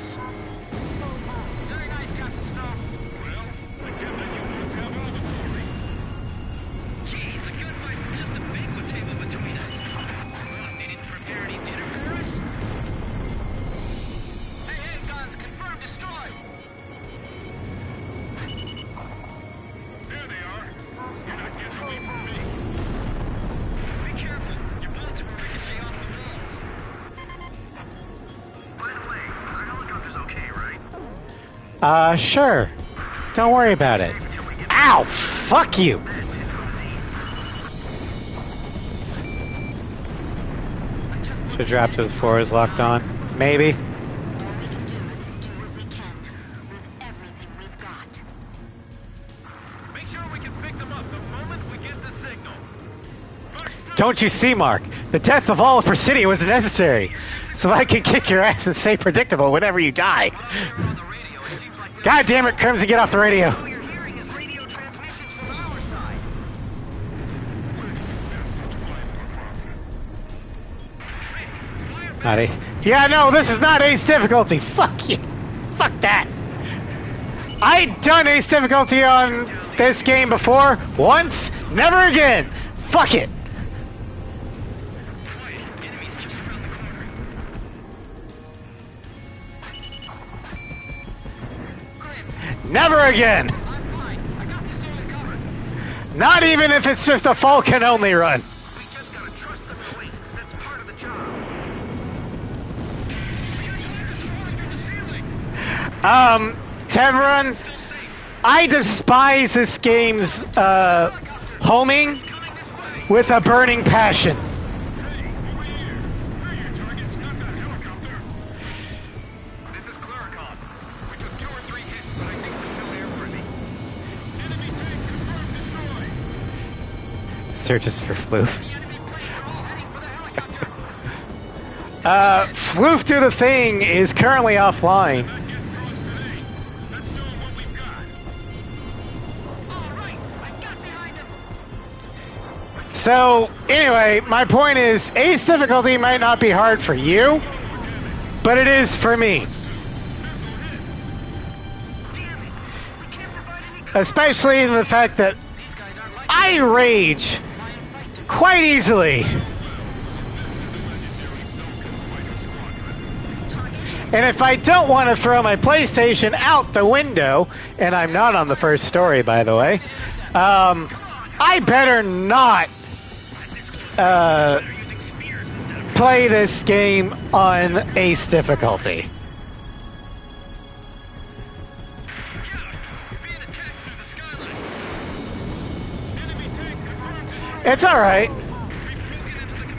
Very nice, Captain Snow. Well, I can't let you folks have all the glory. Geez, a gunfight was just a banquet table between us. Well, they didn't prepare any dinner for us? Hey, guns, confirmed destroyed. There they are. You're not getting away from me. Be careful. Your bullets will ricochet off the walls. By the way, our helicopter's okay, right? Sure. Don't worry about it. Ow! Fuck you! Should drop those floors locked on. Maybe. All we can do is do what we can with everything we've got. Make sure we can pick them up the moment we get the signal. Don't you see, Mark? The death of all of Presidio was necessary, so I can kick your ass and stay predictable whenever you die. On the radio, it seems like God damn it, Crimson, get off the radio. all you're hearing is radio transmissions from our side. Not Ace. Yeah, no, this is not Ace difficulty. Fuck you. Fuck that. I'd done Ace difficulty on this game before. Once. Never again. Fuck it. Quiet. Enemies just around the corner. Never again! I'm fine. I got this area covered. Not even if it's just a Falcon-only run. We just gotta trust them and wait. That's part of the job. Canon Run, I despise this game's homing with a burning passion. This is Claricon. We took 2 or 3 hits, but I think we're still airworthy. Enemy tank confirmed destroyed. Searches for Floof. The enemy planes are all heading for the helicopter. Floof Do the Thing is currently offline. Not get across today. Let's show them what we've got. All right, I got behind him. So, anyway, my point is, Ace difficulty might not be hard for you, but it is for me. Especially in the fact that These guys aren't like I rage try and fight to quite easily. And if I don't want to throw my PlayStation out the window, and I'm not on the first story, by the way, I better not play this game on Ace difficulty. It's alright.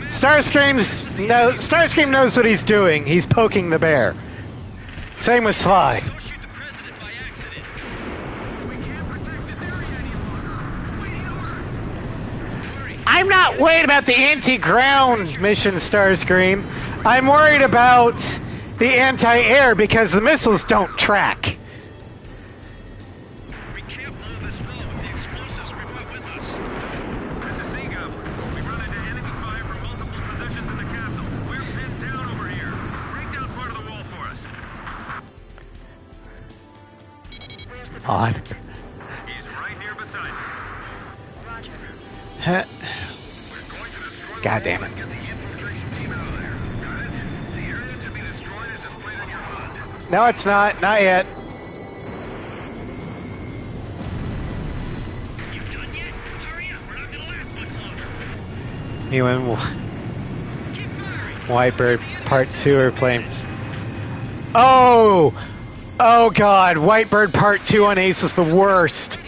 Starscream knows what he's doing. He's poking the bear. Same with Sly. Don't shoot the president by accident. We can't protect this area any longer. Waiting orders. I'm not worried about the anti-ground mission, Starscream. I'm worried about the anti-air because the missiles don't track. We can't blow this well with the explosives we brought with us. This is Seagull. We run into enemy fire from multiple positions in the castle. We're pinned down over here. Break down part of the wall for us. Where's the Odd. president? He's right here beside me. Roger. Huh. We're going to destroy God the damn wall it. and get the infiltration team out of there. Got it? The area to be destroyed is displayed on your HUD. No, it's not. Not yet. You done yet? Hurry up. We're not going to last much longer. You and Keep firing. Whitebird Part 2 are playing. Oh! Oh god, Whitebird Part 2 on Ace was the worst.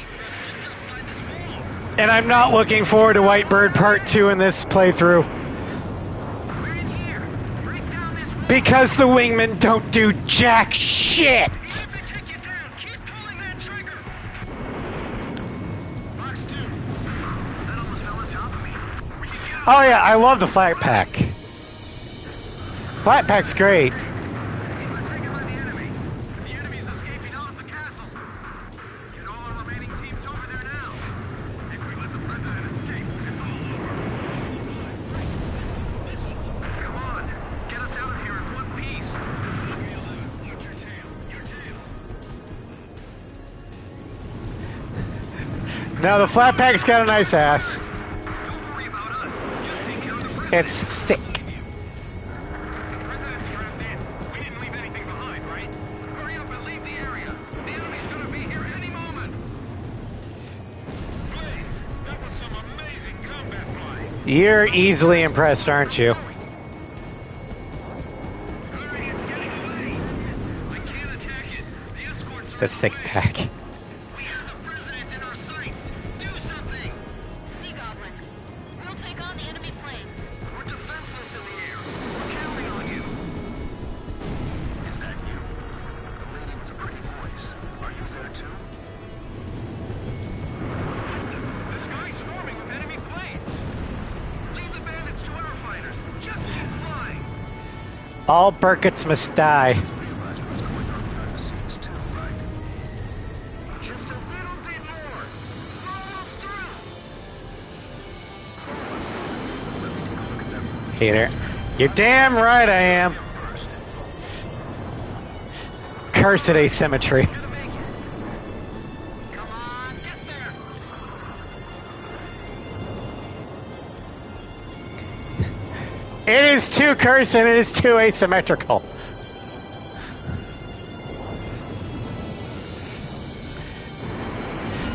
And I'm not looking forward to Whitebird Part 2 in this playthrough. We're in here. Break down this wall. Because the wingmen don't do jack shit! If they take you down, keep pulling that trigger. Box 2. That almost fell on top of me. We can get Oh yeah, I love the flat pack. Flat pack's great. We're taken by the enemy. The enemy's escaping out of the castle. Get all our remaining teams over there now. If we let the president escape, it's all over. Come on. Get us out of here in one piece. Watch your tail. Your tail. No, the flat pack's got a nice ass. Don't worry about us. Just take care of the president. It's thick. The president's strapped in. We didn't leave anything behind, right? Hurry up and leave the area. The enemy's gonna be here any moment. Blaze, that was some amazing combat flying. You're easily impressed, aren't you? Hurry, it's getting away. I can't attack it. The escorts are The thick pack. We have the president in our sights. Do something. Sea Goblin. We'll take on the enemy planes. We're defenseless in the air. We're counting on you. Is that you? The lady with the pretty voice. Are you there too? The sky's swarming with enemy planes. Leave the bandits to our fighters. Just keep flying. All Burkitts must die. Realized what's going on behind the scenes too, right? Just a little bit more. We're almost through. Let me take a look at that movie. Hater. You're damn right I am. First. Cursed asymmetry. Gonna make it. Come on, get there. It is too cursed and it is too asymmetrical.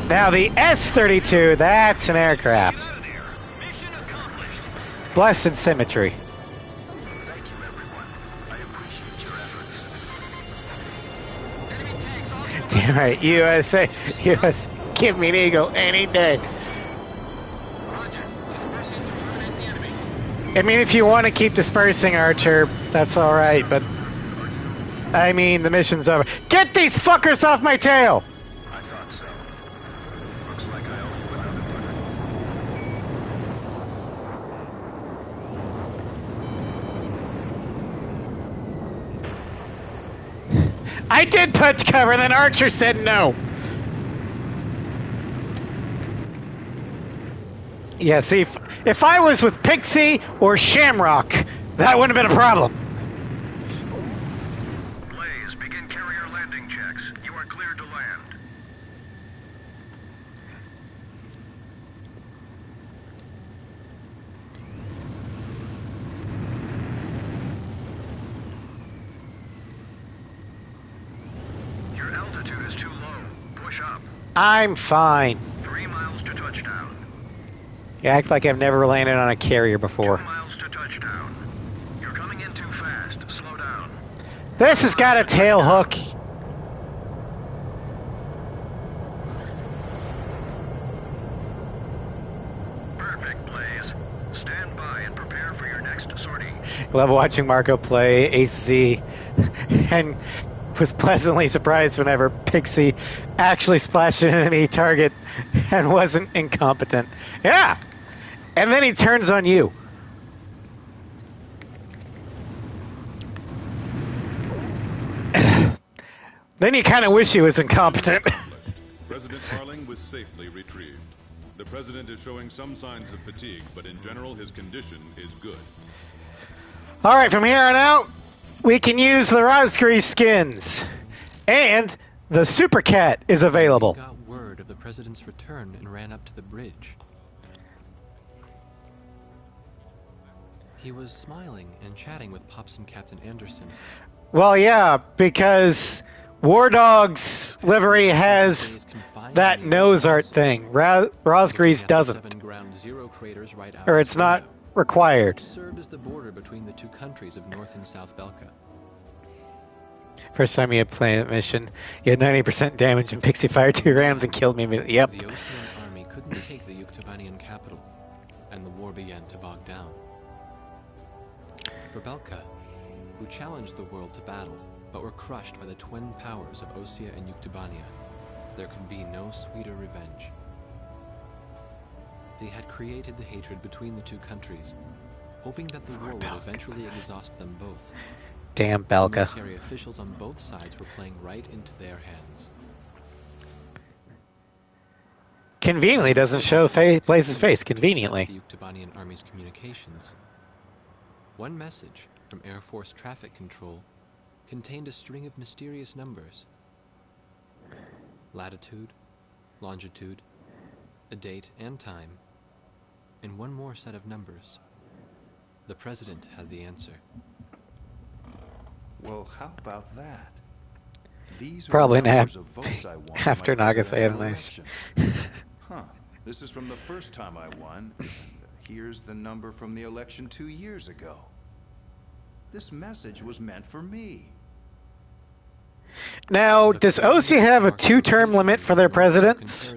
Now the S-32, that's an aircraft. Get out of there. Mission accomplished. Blessed symmetry. Thank you, everyone. I appreciate your efforts. Enemy tanks also. Damn right, USA. US, give me an eagle any day. Roger. Dispersing to eliminate the enemy. I mean, if you want to keep dispersing, Archer, that's all right, but I mean, the mission's over. Get these fuckers off my tail! I thought so. Looks like I owe you another one. I did put cover, and then Archer said no. Yeah, see, if I was with Pixie or Shamrock, that wouldn't have been a problem. Blaze, begin carrier landing checks. You are cleared to land. Your altitude is too low. Push up. I'm fine. 3 miles to touchdown. You act like I've never landed on a carrier 2 before. miles to touchdown. You're coming in too fast. Slow down. This has got a tail hook. Perfect, Blaze. Stand by and prepare for your next sortie. Love watching Marco play AC, and was pleasantly surprised whenever Pixie actually splashed an enemy target and wasn't incompetent. Yeah! And then he turns on you. Then you kind of wish he was incompetent. President Harling was safely retrieved. The president is showing some signs of fatigue, but in general his condition is good. Alright, from here on out, we can use the Rosgri skins. And the Super Cat is available. We got word of the president's return and ran up to the bridge. He was smiling and chatting with Pops and Captain Anderson. Well, yeah, because War Dog's livery has that nose art thing. Rosgri's doesn't. Or it's not required. Served as the border between the two countries of North and South Belka. First time you had played a mission, you had 90% damage and Pixie fired 2 rounds and killed me immediately. Yep. The Ocean army couldn't take the Yuktobanian capital, and the war began to bog down. For Belka, who challenged the world to battle, but were crushed by the twin powers of Osea and Yuktobania, there could be no sweeter revenge. They had created the hatred between the two countries, hoping that the war would eventually exhaust them both. Damn Belka. Military officials on both sides were playing right into their hands. Conveniently doesn't show Blaze's face. Conveniently. The Yuktobanian army's communications. One message from Air Force Traffic Control contained a string of mysterious numbers. Latitude, longitude, a date and time, and one more set of numbers. The president had the answer. Well, how about that? These Probably are the numbers of votes I won in after my Nagasaki had a presidential nice. election. Huh. This is from the first time I won. And here's the number from the election 2 years ago. This message was meant for me. Now, does Osea have a 2-term limit for their presidents?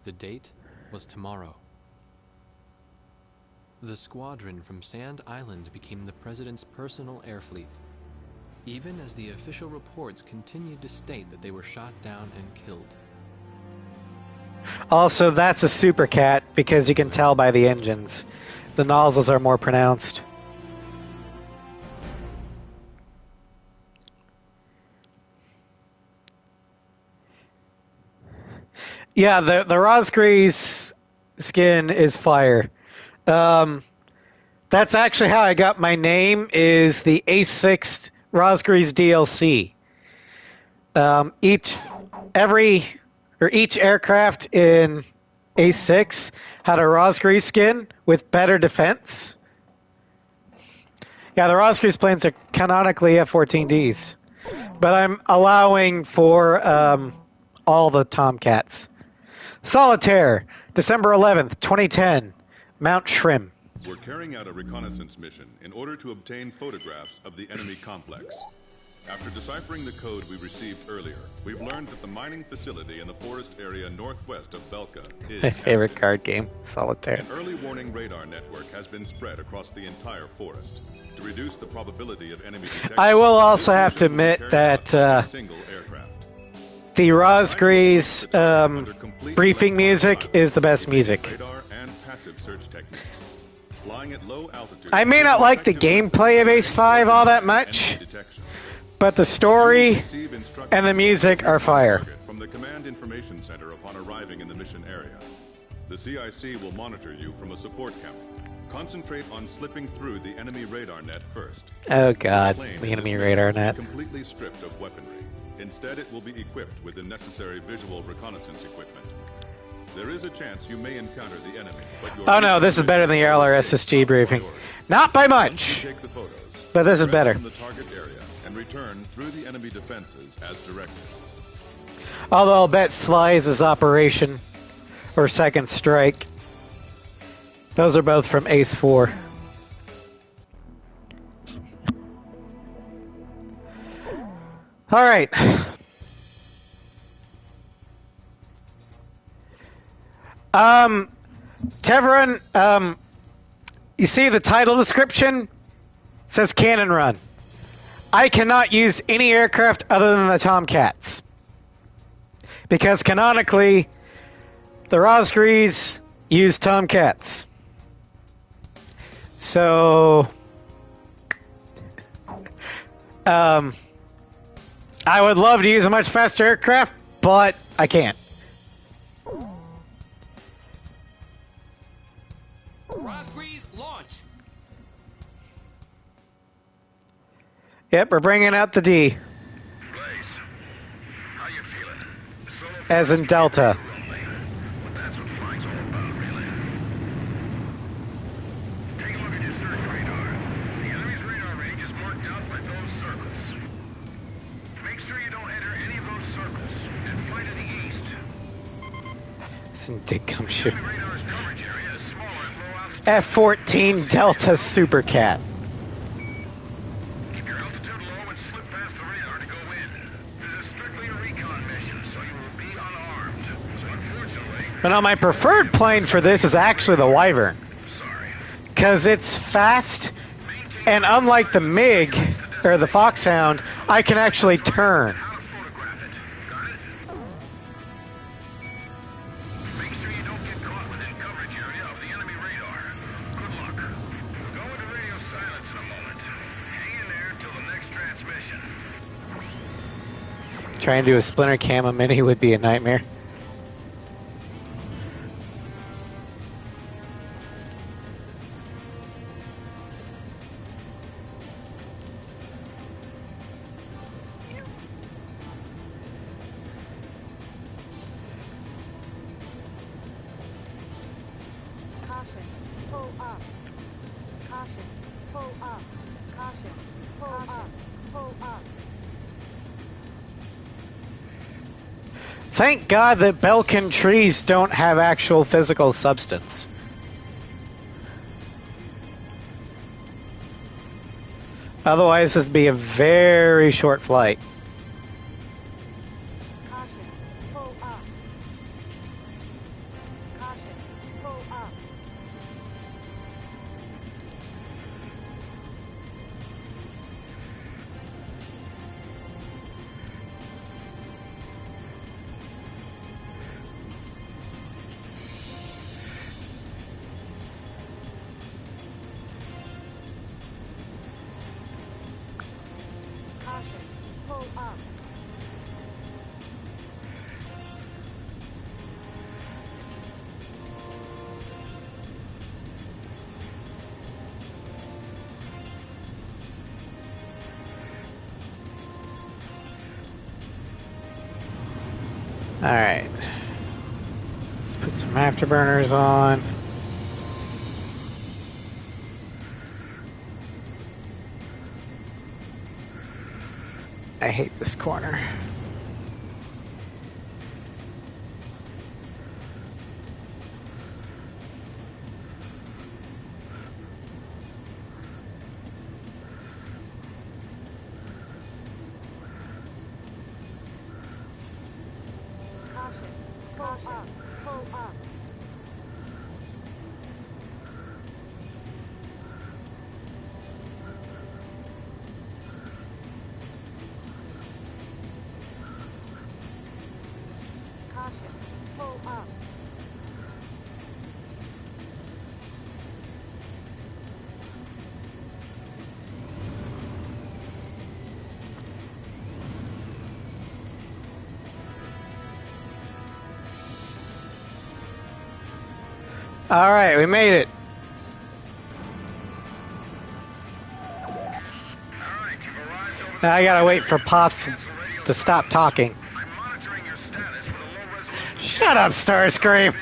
The date was tomorrow. The squadron from Sand Island became the president's personal air fleet, even as the official reports continued to state that they were shot down and killed. Also, that's a Super Cat because you can tell by the engines. The nozzles are more pronounced. Yeah, the Rosgri's skin is fire. That's actually how I got my name, is the A6 Rosgri's DLC. Each aircraft in A6 had a Rosgri skin with better defense. Yeah, the Rosgri's planes are canonically F-14Ds. But I'm allowing for all the Tomcats. Solitaire, December 11th, 2010, Mount Shrim. We're carrying out a reconnaissance mission in order to obtain photographs of the enemy complex. After deciphering the code we received earlier, we've learned that the mining facility in the forest area northwest of Belka is My favorite card game, Solitaire. An early warning radar network has been spread across the entire forest. To reduce the probability of enemy detection, I will also have to admit that single aircraft. the Rosgrees briefing music is the best music. Radar and passive search techniques. Flying at low altitude. I may not like the gameplay of Ace 5 all that much, but the story and the music are fire. From the command information center upon arriving in the mission area. The CIC will monitor you from a support camera. Concentrate on slipping through the enemy radar net first. Oh god, the enemy radar net. Completely stripped of weaponry. Instead, it will be equipped with the necessary visual reconnaissance equipment. There is a chance you may encounter the enemy, but your Oh no, this is better than the RLR SSG briefing. Not by much, take the photos, but this is better. from the target area and return through the enemy defenses as directed. Although I'll bet Slice is Operation or Second Strike. Those are both from Ace 4. All right. Tevron, you see the title description? It says Canon Run. I cannot use any aircraft other than the Tomcats. Because canonically, the Rosgrees use Tomcats. So, I would love to use a much faster aircraft, but I can't. Rosgrees, launch! Yep, we're bringing out the D. Blaze, how you feeling? Solo As in Delta. But that's what flying's all about, really. Take a look at your search radar. The enemy's radar range is marked out by those circles. Make sure you don't enter any of those circles, and fly to the east. It's in Dick Gumshoe. Enemy radar's coverage area is smaller at low altitude. F-14 Delta Supercat. Keep your altitude low and slip past the radar to go in. This is strictly a recon mission, so you will be unarmed. So unfortunately... But no, my preferred plane for this is actually the Wyvern. Sorry. Because it's fast, and unlike the MiG, or the Foxhound, I can actually turn. How to photograph it. Got it? Make sure you don't get caught within coverage area of the enemy radar. Good luck. We'll go into radio silence in a moment. Hang in there till the next transmission. Trying to do a Splinter Camo Mini would be a nightmare. Caution, pull up. Caution, pull up. Caution, pull up. Pull up. Thank God that Belkin trees don't have actual physical substance. Otherwise, this would be a very short flight. Caution, pull up. Caution, pull up. Caution, pull up. Alright. Let's put some afterburners on. I hate this corner. All right, we made it. Now I gotta wait for Pops to stop talking. Shut up, Starscream.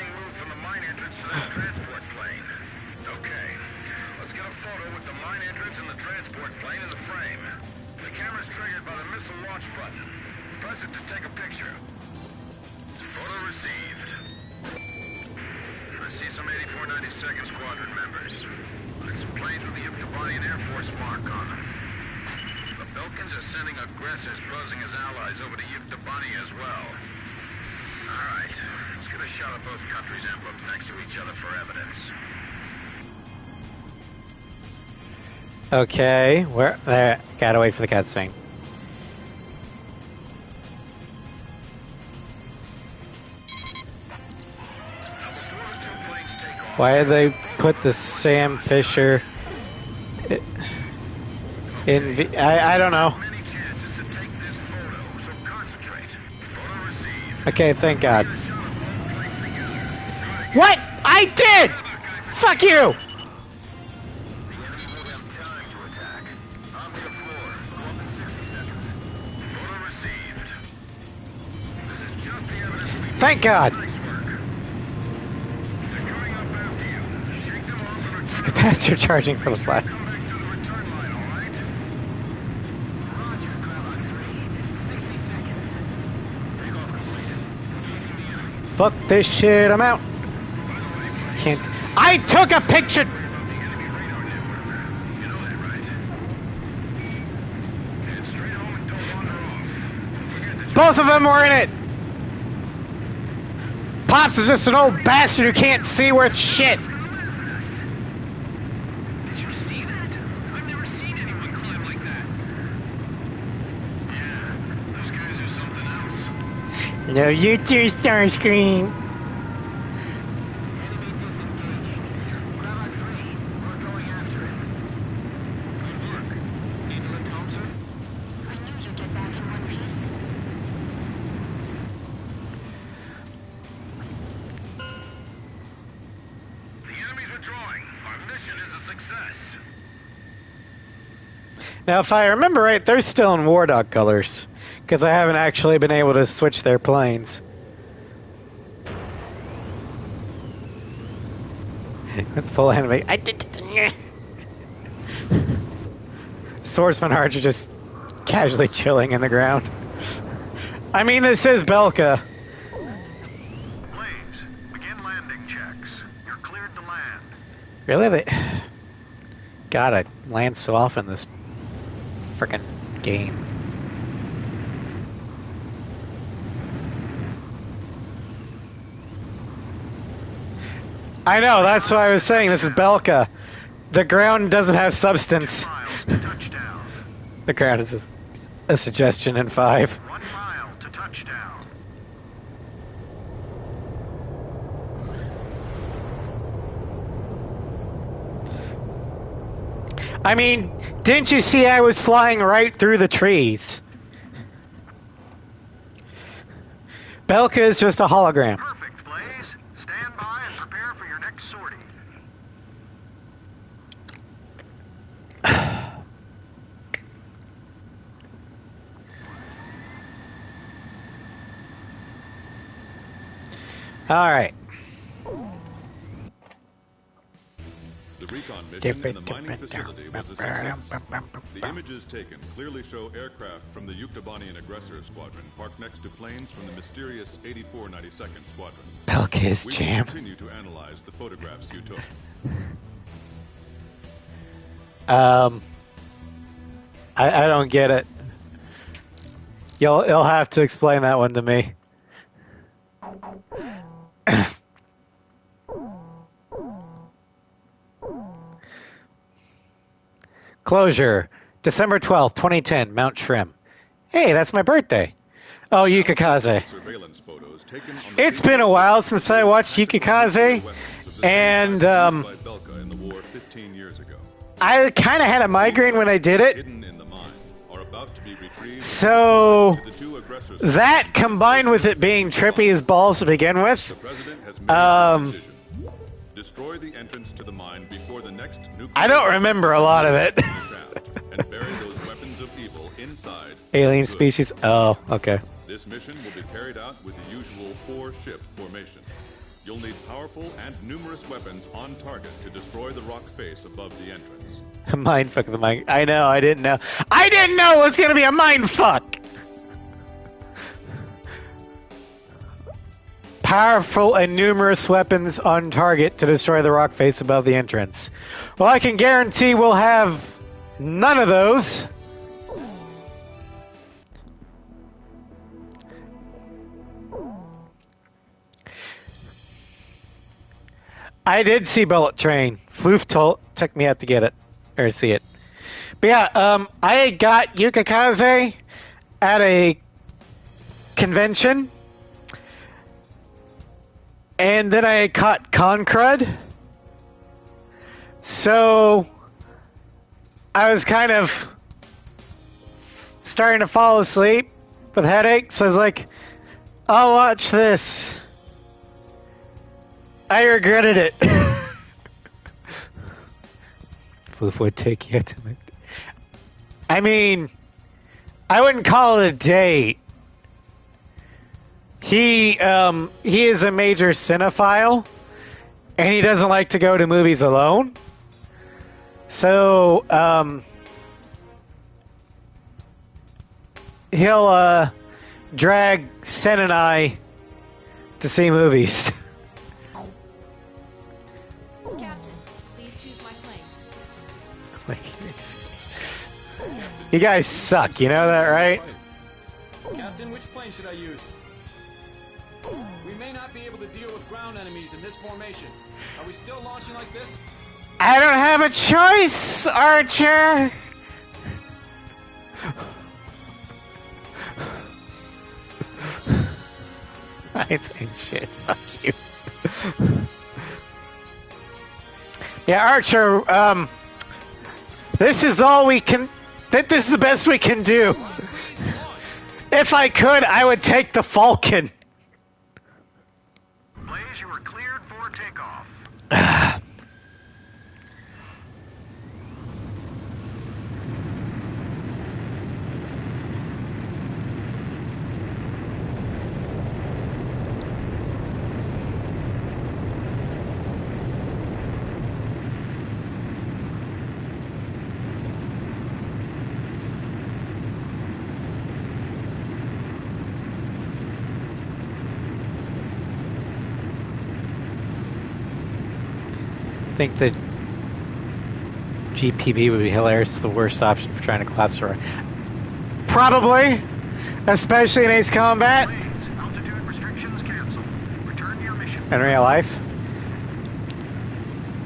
Second Squadron members. Some planes with the Yuktobanian Air Force mark on them. The Belkans are sending aggressors posing as allies over to Yuktobani as well. Alright, let's get a shot of both countries' emblems next to each other for evidence. Okay, where? There, gotta wait for the cutscene. Why did they put the Sam Fisher in? I don't know. Okay, thank God. What? I did! Fuck you! Thank God! Capacitor charging for the flash. Fuck this shit, I'm out. Can't. I took a picture! Both of them were in it! Pops is just an old bastard who can't see worth shit! No, you too, Starscream. Enemy disengaging. Bravo 3, we're going after him. Good work. England Thompson? I knew you'd get back in one piece. The enemy's withdrawing. Our mission is a success. Now, if I remember right, they're still in War Dog colors. Because I haven't actually been able to switch their planes. With full anime. Swordsman Hearts are just casually chilling in the ground. I mean, this is Belka. Planes, begin landing checks. You're cleared to land. Really? God, I land so often this frickin' game. I know, that's why I was saying this is Belka. The ground doesn't have substance. 2 miles to touchdown. The ground is just a suggestion in 5. 1 mile to touchdown. I mean, didn't you see I was flying right through the trees? Belka is just a hologram. Perfect, Blaze. Stand by and prepare for your next sortie. All right. The recon mission in the mining facility was a success. The images taken clearly show aircraft from the Yuktobanian aggressor squadron parked next to planes from the mysterious 8492nd Squadron. Belka is We will jam. continue to analyze the photographs you took. I don't get it. You'll have to explain that one to me. Closure. December 12th, 2010, Mount Shrim. Hey, that's my birthday. Oh, Yukikaze. Surveillance photos taken on the It's been a while since I watched Yukikaze, and by Belka in the war 15 years ago. I kind of had a migraine when I did it. Hidden in the mine are about to be retrieved. So to the two aggressors. that combined with it being trippy as balls to begin with, The president has made his decision. Destroy the entrance to the mine before the next nuclear... I don't remember a lot of it. and bury those weapons of evil inside. Alien species? Oh, okay. This mission will be carried out with the usual 4-ship formation. You'll need powerful and numerous weapons on target to destroy the rock face above the entrance. Mindfuck the mine. I know, I didn't know. I didn't know it was gonna be a mindfuck! Powerful and numerous weapons on target to destroy the rock face above the entrance. Well, I can guarantee we'll have none of those. I did see Bullet Train. Floof took me out to get it. Or see it. But yeah, I got Yukikaze at a convention. And then I caught Concrud. So I was kind of starting to fall asleep with headaches. So I was like, I'll watch this. I regretted it. Floof would take you to me. I mean, I wouldn't call it a date. He is a major cinephile, and he doesn't like to go to movies alone. So, he'll drag Sen and I to see movies. Captain, please choose my plane. You guys suck, you know that, right? Captain, which plane should I use? We may not be able to deal with ground enemies in this formation. Are we still launching like this? I don't have a choice, Archer! I think shit, fuck you. Yeah, Archer, this is all we can... This is the best we can do. If I could, I would take the Falcon. Blaze, you are cleared for takeoff. I think that GPB would be hilarious. The worst option for trying to collapse a rock. Probably, especially in Ace Combat. Blaze, altitude restrictions canceled. Return to your mission. In real life.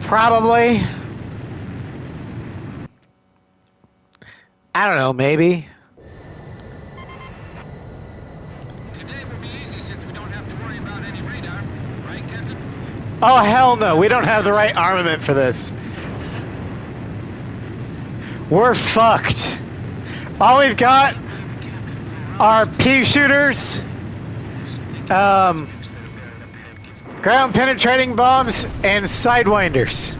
Probably. I don't know, maybe. Today will be easy since we don't have to worry about any radar, right, Captain? Oh, hell no. We don't have the right armament for this. We're fucked. All we've got are pea shooters, ground penetrating bombs, and sidewinders.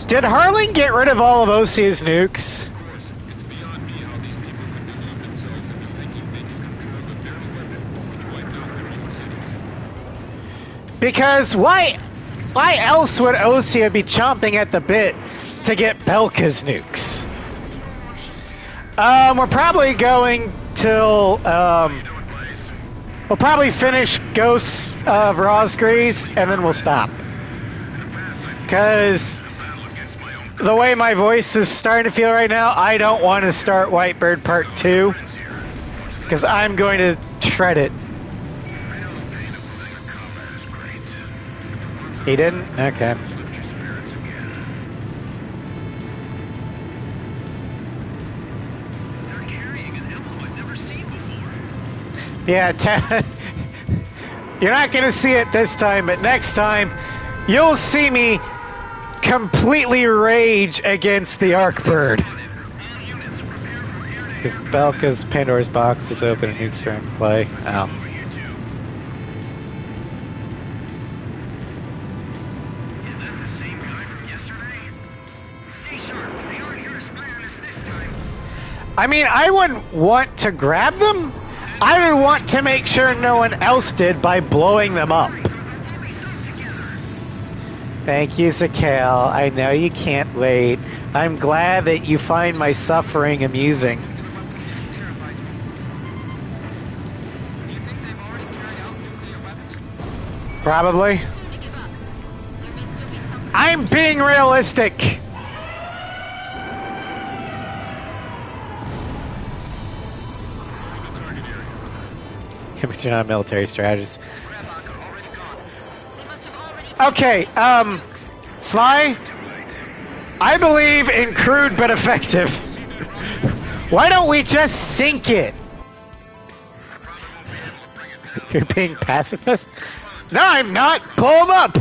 Did Harling get rid of all of OC's nukes? Because why else would Osea be chomping at the bit to get Belka's nukes? We're probably going till we'll probably finish Ghosts of Rosgrease and then we'll stop. Because the way my voice is starting to feel right now, I don't want to start Whitebird Part 2 because I'm going to shred it. He didn't? Okay. Yeah, you're not going to see it this time, but next time, you'll see me completely rage against the Arc Bird. Because Belka's Pandora's box is open and nukes are in play. Oh. Is that the same guy from yesterday? Stay sharp. They aren't here to spy on us this time. I mean, I wouldn't want to grab them. I would want to make sure no one else did by blowing them up. Thank you, Zakale. I know you can't wait. I'm glad that you find my suffering amusing. Probably. I'm being realistic. But you're not a military strategist. Okay, Sly, I believe in crude but effective. Why don't we just sink it? You're being pacifist? No, I'm not. Blow him up.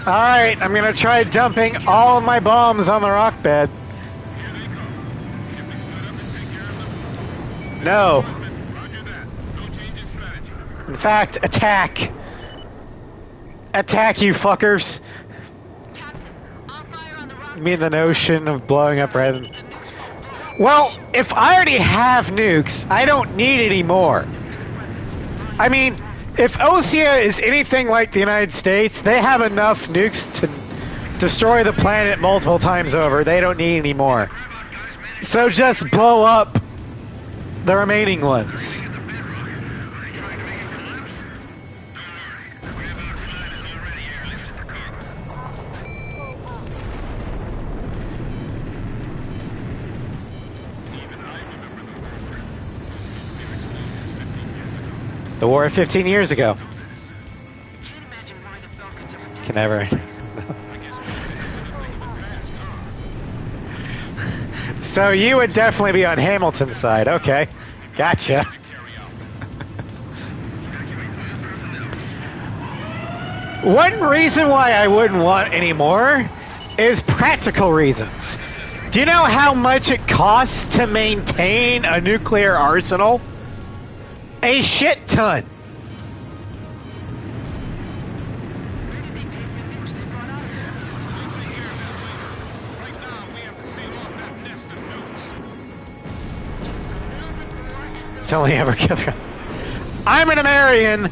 Alright, I'm gonna try dumping all of my bombs on the rock bed. No. In fact, attack. Attack, you fuckers. You mean the notion of blowing up rather than... Well, if I already have nukes, I don't need any more. I mean, if Osea is anything like the United States, they have enough nukes to destroy the planet multiple times over. They don't need any more. So just blow up the remaining ones. The war of 15 years ago. Can never. So you would definitely be on Hamilton's side. Okay. Gotcha. One reason why I wouldn't want any more is practical reasons. Do you know how much it costs to maintain a nuclear arsenal? A shit ton. It's only ever killer. I'm an American.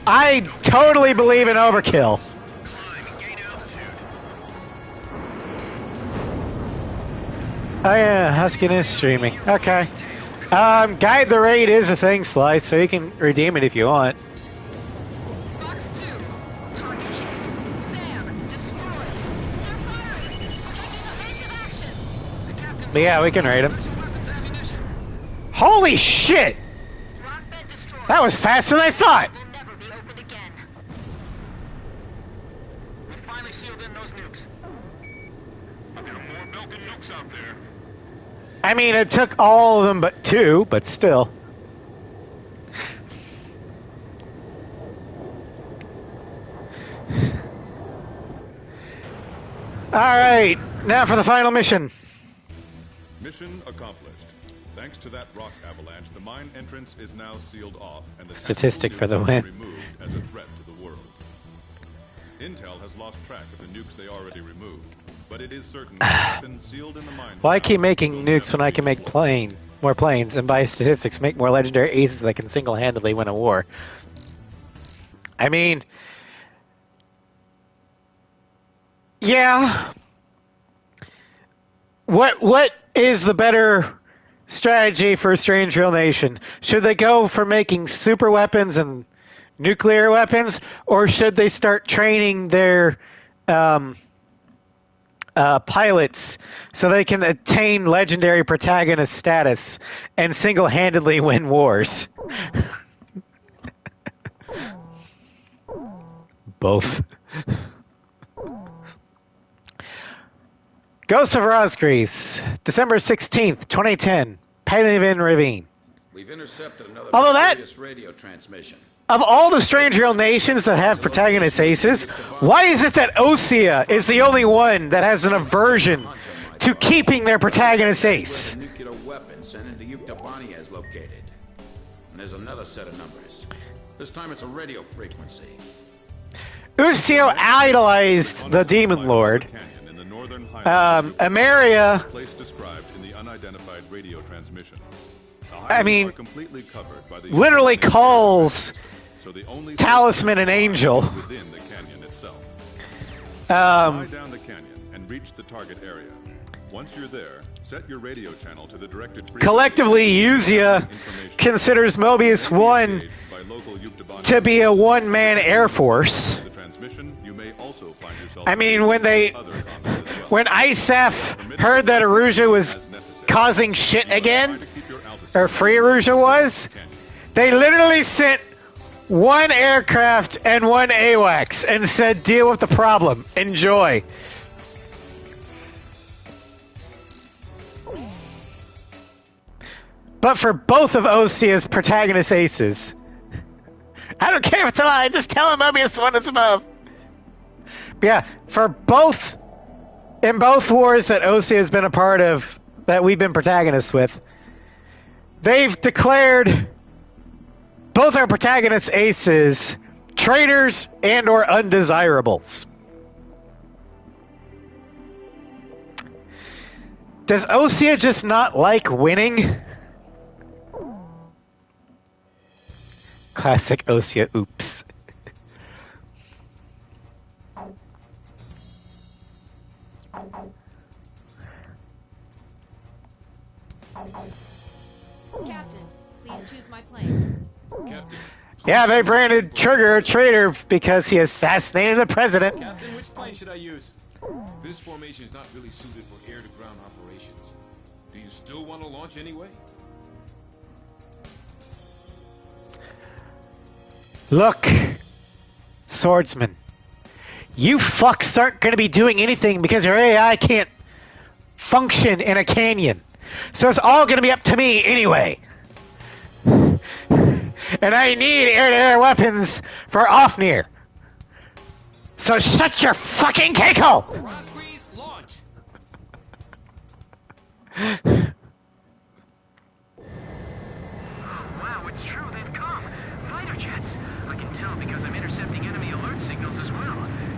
I totally believe in overkill. Oh yeah, Huskin is streaming. Okay. Guide the raid is a thing, Slice, so you can redeem it if you want. Box 2. Target hit. Sam, destroyed. They're firing. Taking evasive action. But yeah, we can raid him. Holy shit! That was faster than I thought! Will never be opened again. We finally sealed in those nukes. But there are more Belkin nukes out there. I mean, it took all of them but two, but still. Alright, now for the final mission. Mission accomplished. Thanks to that rock avalanche, the mine entrance is now sealed off, and the Statistic for the win. removed as a threat to the world. Intel has lost track of the nukes they already removed, but it is certain that weapons sealed in the mine. Why keep making nukes when I can make more planes, and by statistics make more legendary aces that can single-handedly win a war? I mean, yeah. What is the better strategy for a strange real nation? Should they go for making super weapons and nuclear weapons, or should they start training their pilots so they can attain legendary protagonist status and single-handedly win wars? Both. Ghost of Rosgrease, December 16th, 2010, Panavian Ravine. We've intercepted another Although that- mysterious radio transmission. Of all the strange real nations that have protagonist aces, why is it that Osea is the only one that has an aversion to keeping their protagonist ace? The nuclear weapon sent into Yuktobania is located. And there's another set of numbers. This time it's a radio frequency. Usio idolized the Demon Lord. Ameria, Place described in the unidentified radio transmission. I mean, Completely covered by the literally calls so the only Talisman an angel. within the canyon itself. Um, Fly down the canyon and reach the target area. Once you're there, set your radio channel to the directed frequency. Collectively, Usea considers Mobius 1 by local Yuktobania to be a one-man air force. the transmission. You may also find yourself I mean, when ISAF heard that Aruja was causing shit again, or Free Aruja was, they literally sent one aircraft and one AWACS and said, deal with the problem. Enjoy. But for both of Osea's protagonist aces, I don't care if it's a lie, just tell him Mobius 1 is above. But yeah, for both, in both wars that Osea has been a part of, that we've been protagonists with, they've declared both our protagonist aces traitors and or undesirables. Does Osea just not like winning? Classic Osea oops. Captain, please choose my plane. Captain. Yeah, they branded Trigger a traitor because he assassinated the president. Captain, which plane should I use? This formation is not really suited for air-to-ground operations. Do you still want to launch anyway? Look, swordsman, you fucks aren't going to be doing anything because your AI can't function in a canyon. So it's all going to be up to me anyway. And I need air-to-air weapons for Ofnir. So shut your fucking cake hole! Rosgrease, launch! Wow, it's true, they've come. Fighter jets. I can tell because I'm intercepting enemy alert signals as well.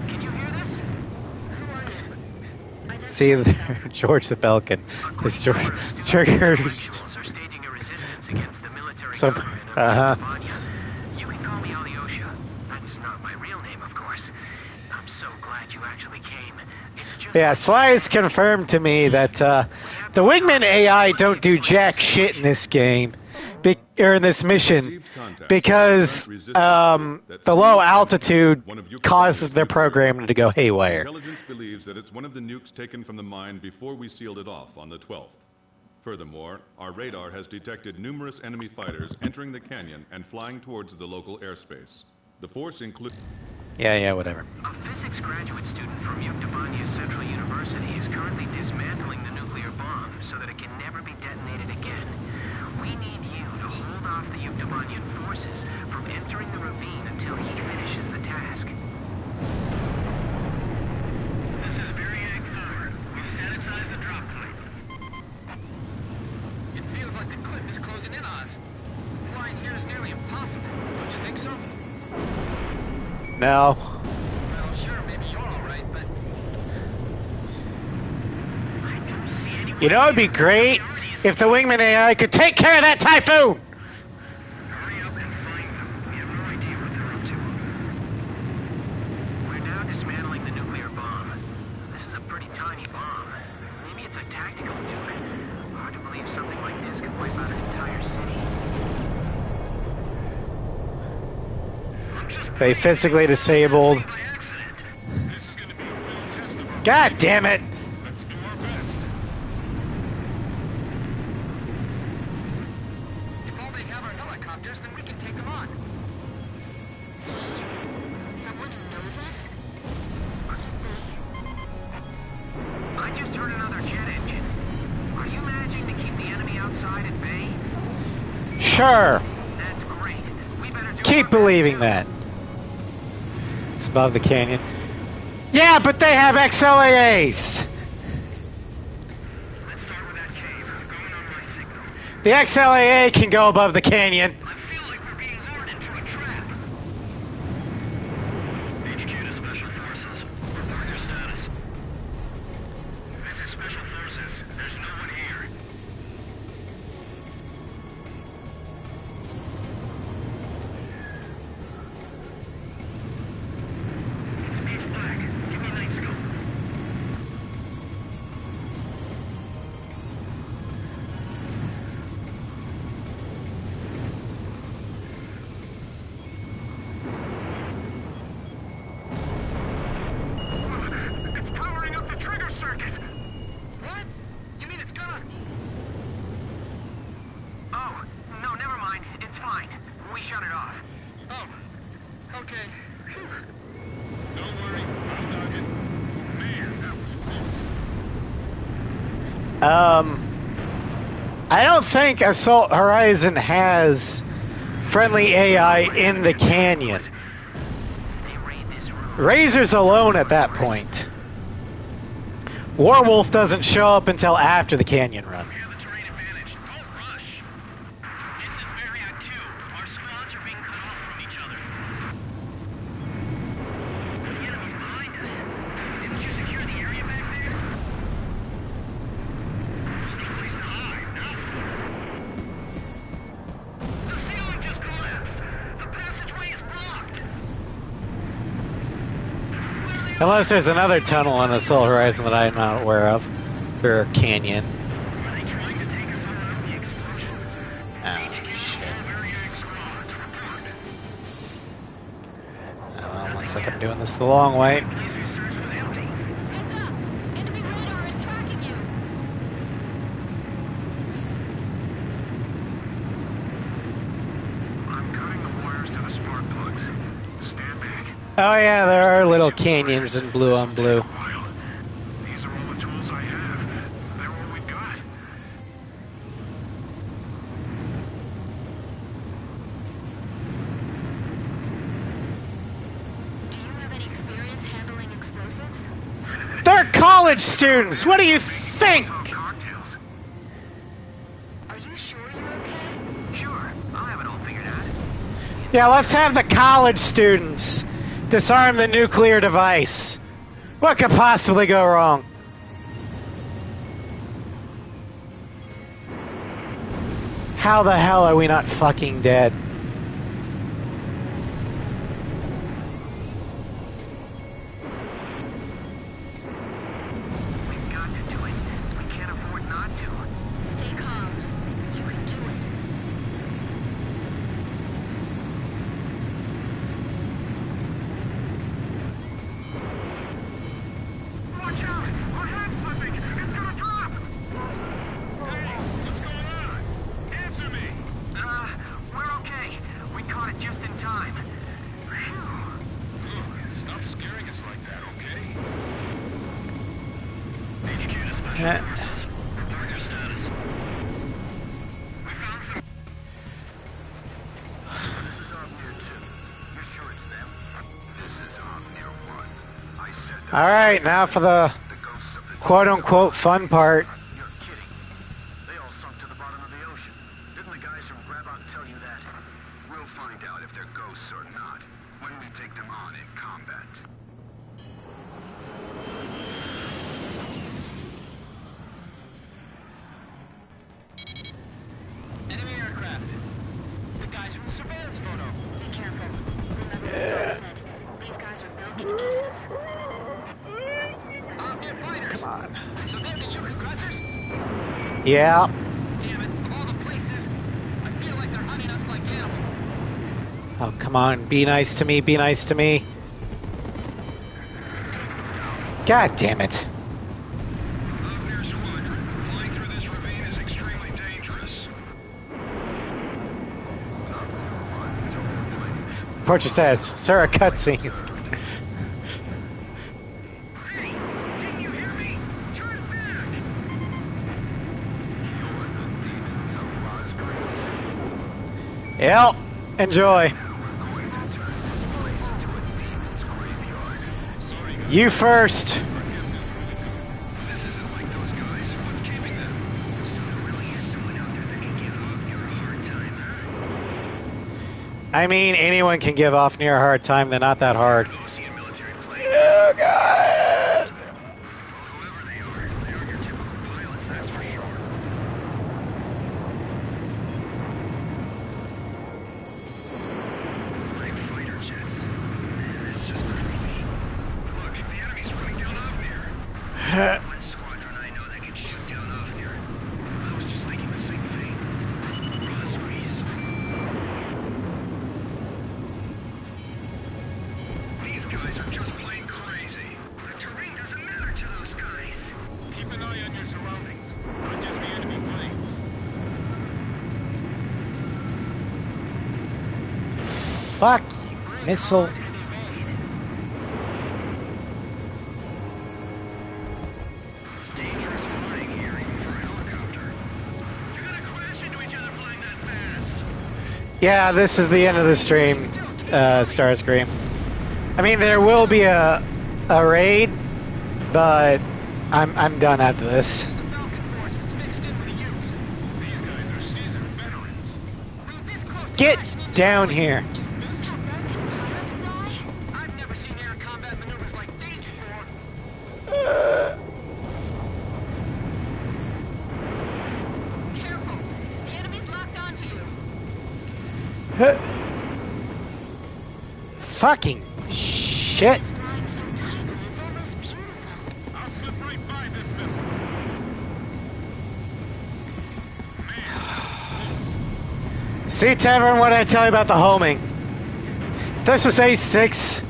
Can you hear this? See, George the Belkin. It's George. Trigger. Individuals are staging a resistance against the military So, government of Yuktobania. You can call me Alyosha. That's not my real name, of course. I'm so glad you actually came. It's just Yeah, Slice confirmed to me that the Wingman AI don't do jack shit in this game, or in this mission, because the low altitude causes their programming to go haywire. Intelligence believes that it's one of the nukes taken from the mine before we sealed it off on the 12th. Furthermore, our radar has detected numerous enemy fighters entering the canyon and flying towards the local airspace. The force includes... Yeah, whatever. a physics graduate student from Yuktobania Central University is currently dismantling the nuclear bomb so that it can never be detonated again. We need you to hold off the Yuktobanian forces from entering the ravine until he finishes the task. This is Variag 4. We've sanitized the drop point. It feels like the cliff is closing in on us. Flying here is nearly impossible, don't you think so? No. Well, sure, maybe you're alright, but... You know, it'd be great if the Wingman AI could take care of that typhoon! We're now dismantling the nuclear bomb. This is a pretty tiny bomb. Maybe it's a tactical nuke. Hard to believe something like this could wipe out an entire city. They physically disabled. God damn it! If all they have are helicopters, then we can take them on. Someone who knows us? I just heard another Sure. That's great. We better do Keep our believing that. It's above the canyon. Yeah, but they have XLAAs. Let's start with that cave. Going on my signal. The XLAA can go above the canyon. I feel like we're being lured into a trap. HQ to Special Forces. Report your status. This is Special Forces. There's no one here. It's pitch black. Give me night scope. It's powering up the trigger circuit! What? You mean it's gonna... Oh, no, never mind. It's fine. We shut it off. Oh, okay. Phew. Don't worry, I'll dodge it. Man, that was close. I don't think Assault Horizon has friendly AI in the canyon. They raid this room. Razor's alone at that point. Warwolf doesn't show up until after the canyon run. We have a terrain advantage. Don't rush. This is Marriott 2. Our squads are being cut off from each other. The enemy's behind us. Didn't you secure the area back there? There's no place to hide, no? The ceiling just collapsed. The passageway is blocked. Unless there's another tunnel on Assault Horizon that I'm not aware of. Or canyon. Are they trying to take us around the explosion? Oh, shit. Oh, well, looks like I'm doing this the long way. Police research was empty. Heads up! Enemy radar is tracking you! I'm cutting the wires to the spark plugs. Stand back. Oh yeah, there are little canyons in blue on blue. These are all the tools I have. They're all we've got. Do you have any experience handling explosives? They're college students! What do you think? Cocktails. Are you sure you're okay? Sure, I'll have it all figured out. Yeah, let's have the college students disarm the nuclear device. What could possibly go wrong? How the hell are we not fucking dead? We've got to do it. We can't afford not to. Stay calm. You can do it. Watch out! Our hand's slipping! It's gonna drop! Hey, what's going on? Answer me! We're okay. We caught it just in time. Phew. Look, stop scaring us like that, okay? HQ to Special Yeah. Forces. Report your status. We found some... This is Omnia 2. You're sure it's them? This is Omnia 1. I said that... Alright, now for the The ghosts of the... quote-unquote fun part. You're kidding. They all sunk to the bottom of the ocean. Didn't the guys from Grabot tell you that? We'll find out if they're ghosts or not when we take them on in combat. Enemy aircraft. The guys from the surveillance photo. Be careful. Remember what Doc said. These guys are milking aces. Omnia fighters. Come on. So they're the Yukon Gressers? Yeah. Damn it, of all the places, I feel like they're hunting us like animals. Oh, come on. Be nice to me. Be nice to me. God damn it. Omnia Squadron. Flying through this ravine is extremely dangerous. Portrait says, Sir, a cutscenes. Hey! Didn't you hear me? Turn back! You're the demons of Rosgrave. Yep. Enjoy. You first. I mean, anyone can give off near a hard time. They're not that hard. Oh, God. One squadron I know that can shoot down off here. I was just thinking the same thing. Raw squeeze. These guys are just plain crazy. The terrain doesn't matter to those guys. Keep an eye on your surroundings. Not just the enemy planes. Fuck. Missile. Yeah, this is the end of the stream, Starscream. I mean, there will be a raid, but I'm done after this. Get down here. I've never seen air combat maneuvers like these before. Careful. The enemy's locked onto you. Fucking shit. Flying so tightly, it's almost beautiful. I'll slip right by this missile. See, Tavern, what did I tell you about the homing? If this was A6,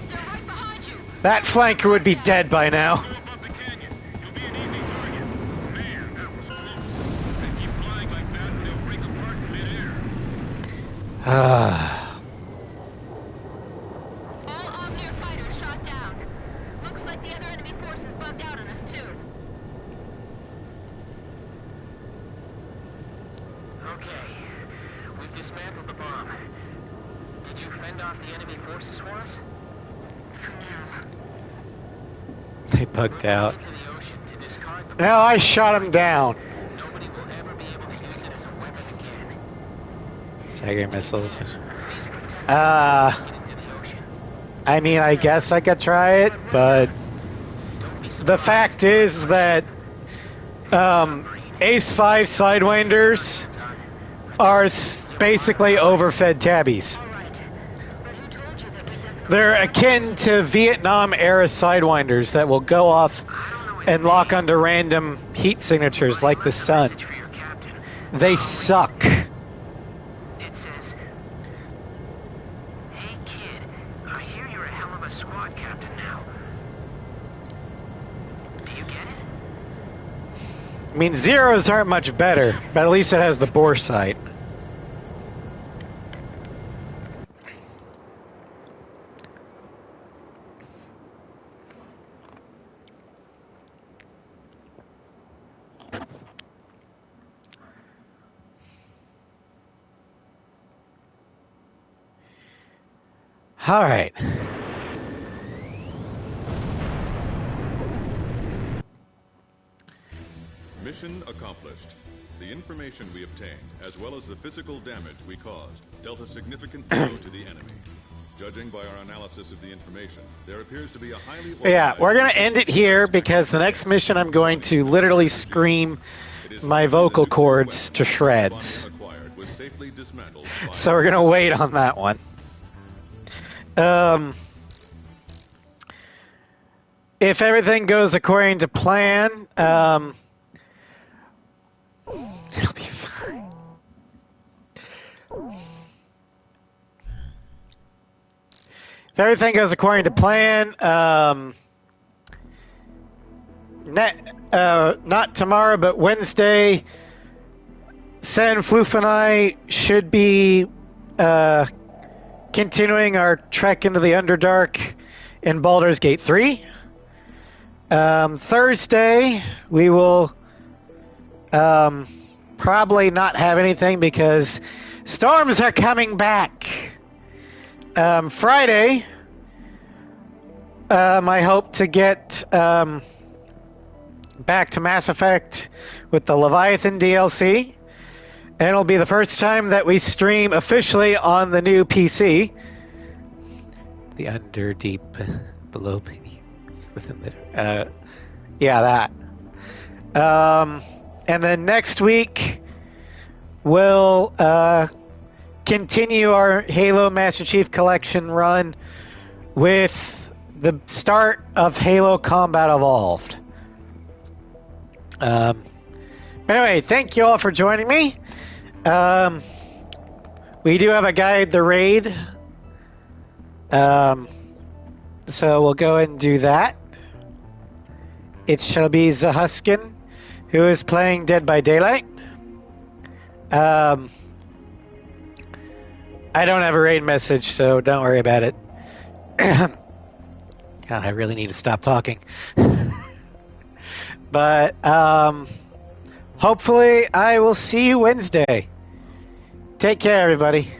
They're right behind you. that flanker would be dead by now. Go above the canyon. You'll be an easy target. Man, that was close. They keep flying like that and they'll break apart in midair. All Omnier fighters shot down. Looks like the other enemy forces bugged out on us too. Okay. We've dismantled the bomb. Did you fend off the enemy forces for us? For now. They bugged out. Into the ocean to discard the No, I shot him down. Nobody will ever be able to use it as a weapon again. Tiger missiles. Please protect us Uh, until we get into the ocean. I mean, I guess I could try it, but Don't be the surprised. fact is that Ace 5 Sidewinders are basically overfed tabbies. All right. But who told you that we definitely... They're akin to Vietnam-era Sidewinders that will go off and lock onto random heat signatures like the sun. Message for your captain. They suck. It says, "Hey kid, I hear you're a hell of a squad captain now. Do you get it?" I mean, zeros aren't much better, but at least it has the bore sight. All right. Mission accomplished. The information we obtained, as well as the physical damage we caused, dealt a significant blow to the enemy. Judging by our analysis of the information, there appears to be a highly... Yeah, we're going to end it here because the next mission I'm going to literally scream my vocal cords to shreds. So we're going to wait on that one. If everything goes according to plan, it'll be fine. If everything goes according to plan, not tomorrow, but Wednesday, San Floof and I should be continuing our trek into the Underdark in Baldur's Gate 3. Thursday, we will probably not have anything because Storms are coming back. Friday, I hope to get back to Mass Effect with the Leviathan DLC. And it'll be the first time that we stream officially on the new PC. The under, deep, below, maybe within the... yeah, that. And then next week, we'll continue our Halo Master Chief Collection run with the start of Halo Combat Evolved. Anyway, thank you all for joining me. We do have a guide the raid. So we'll go ahead and do that. It shall be Zahuskin, who is playing Dead by Daylight. I don't have a raid message, so don't worry about it. God, I really need to stop talking. But hopefully I will see you Wednesday. Take care, everybody.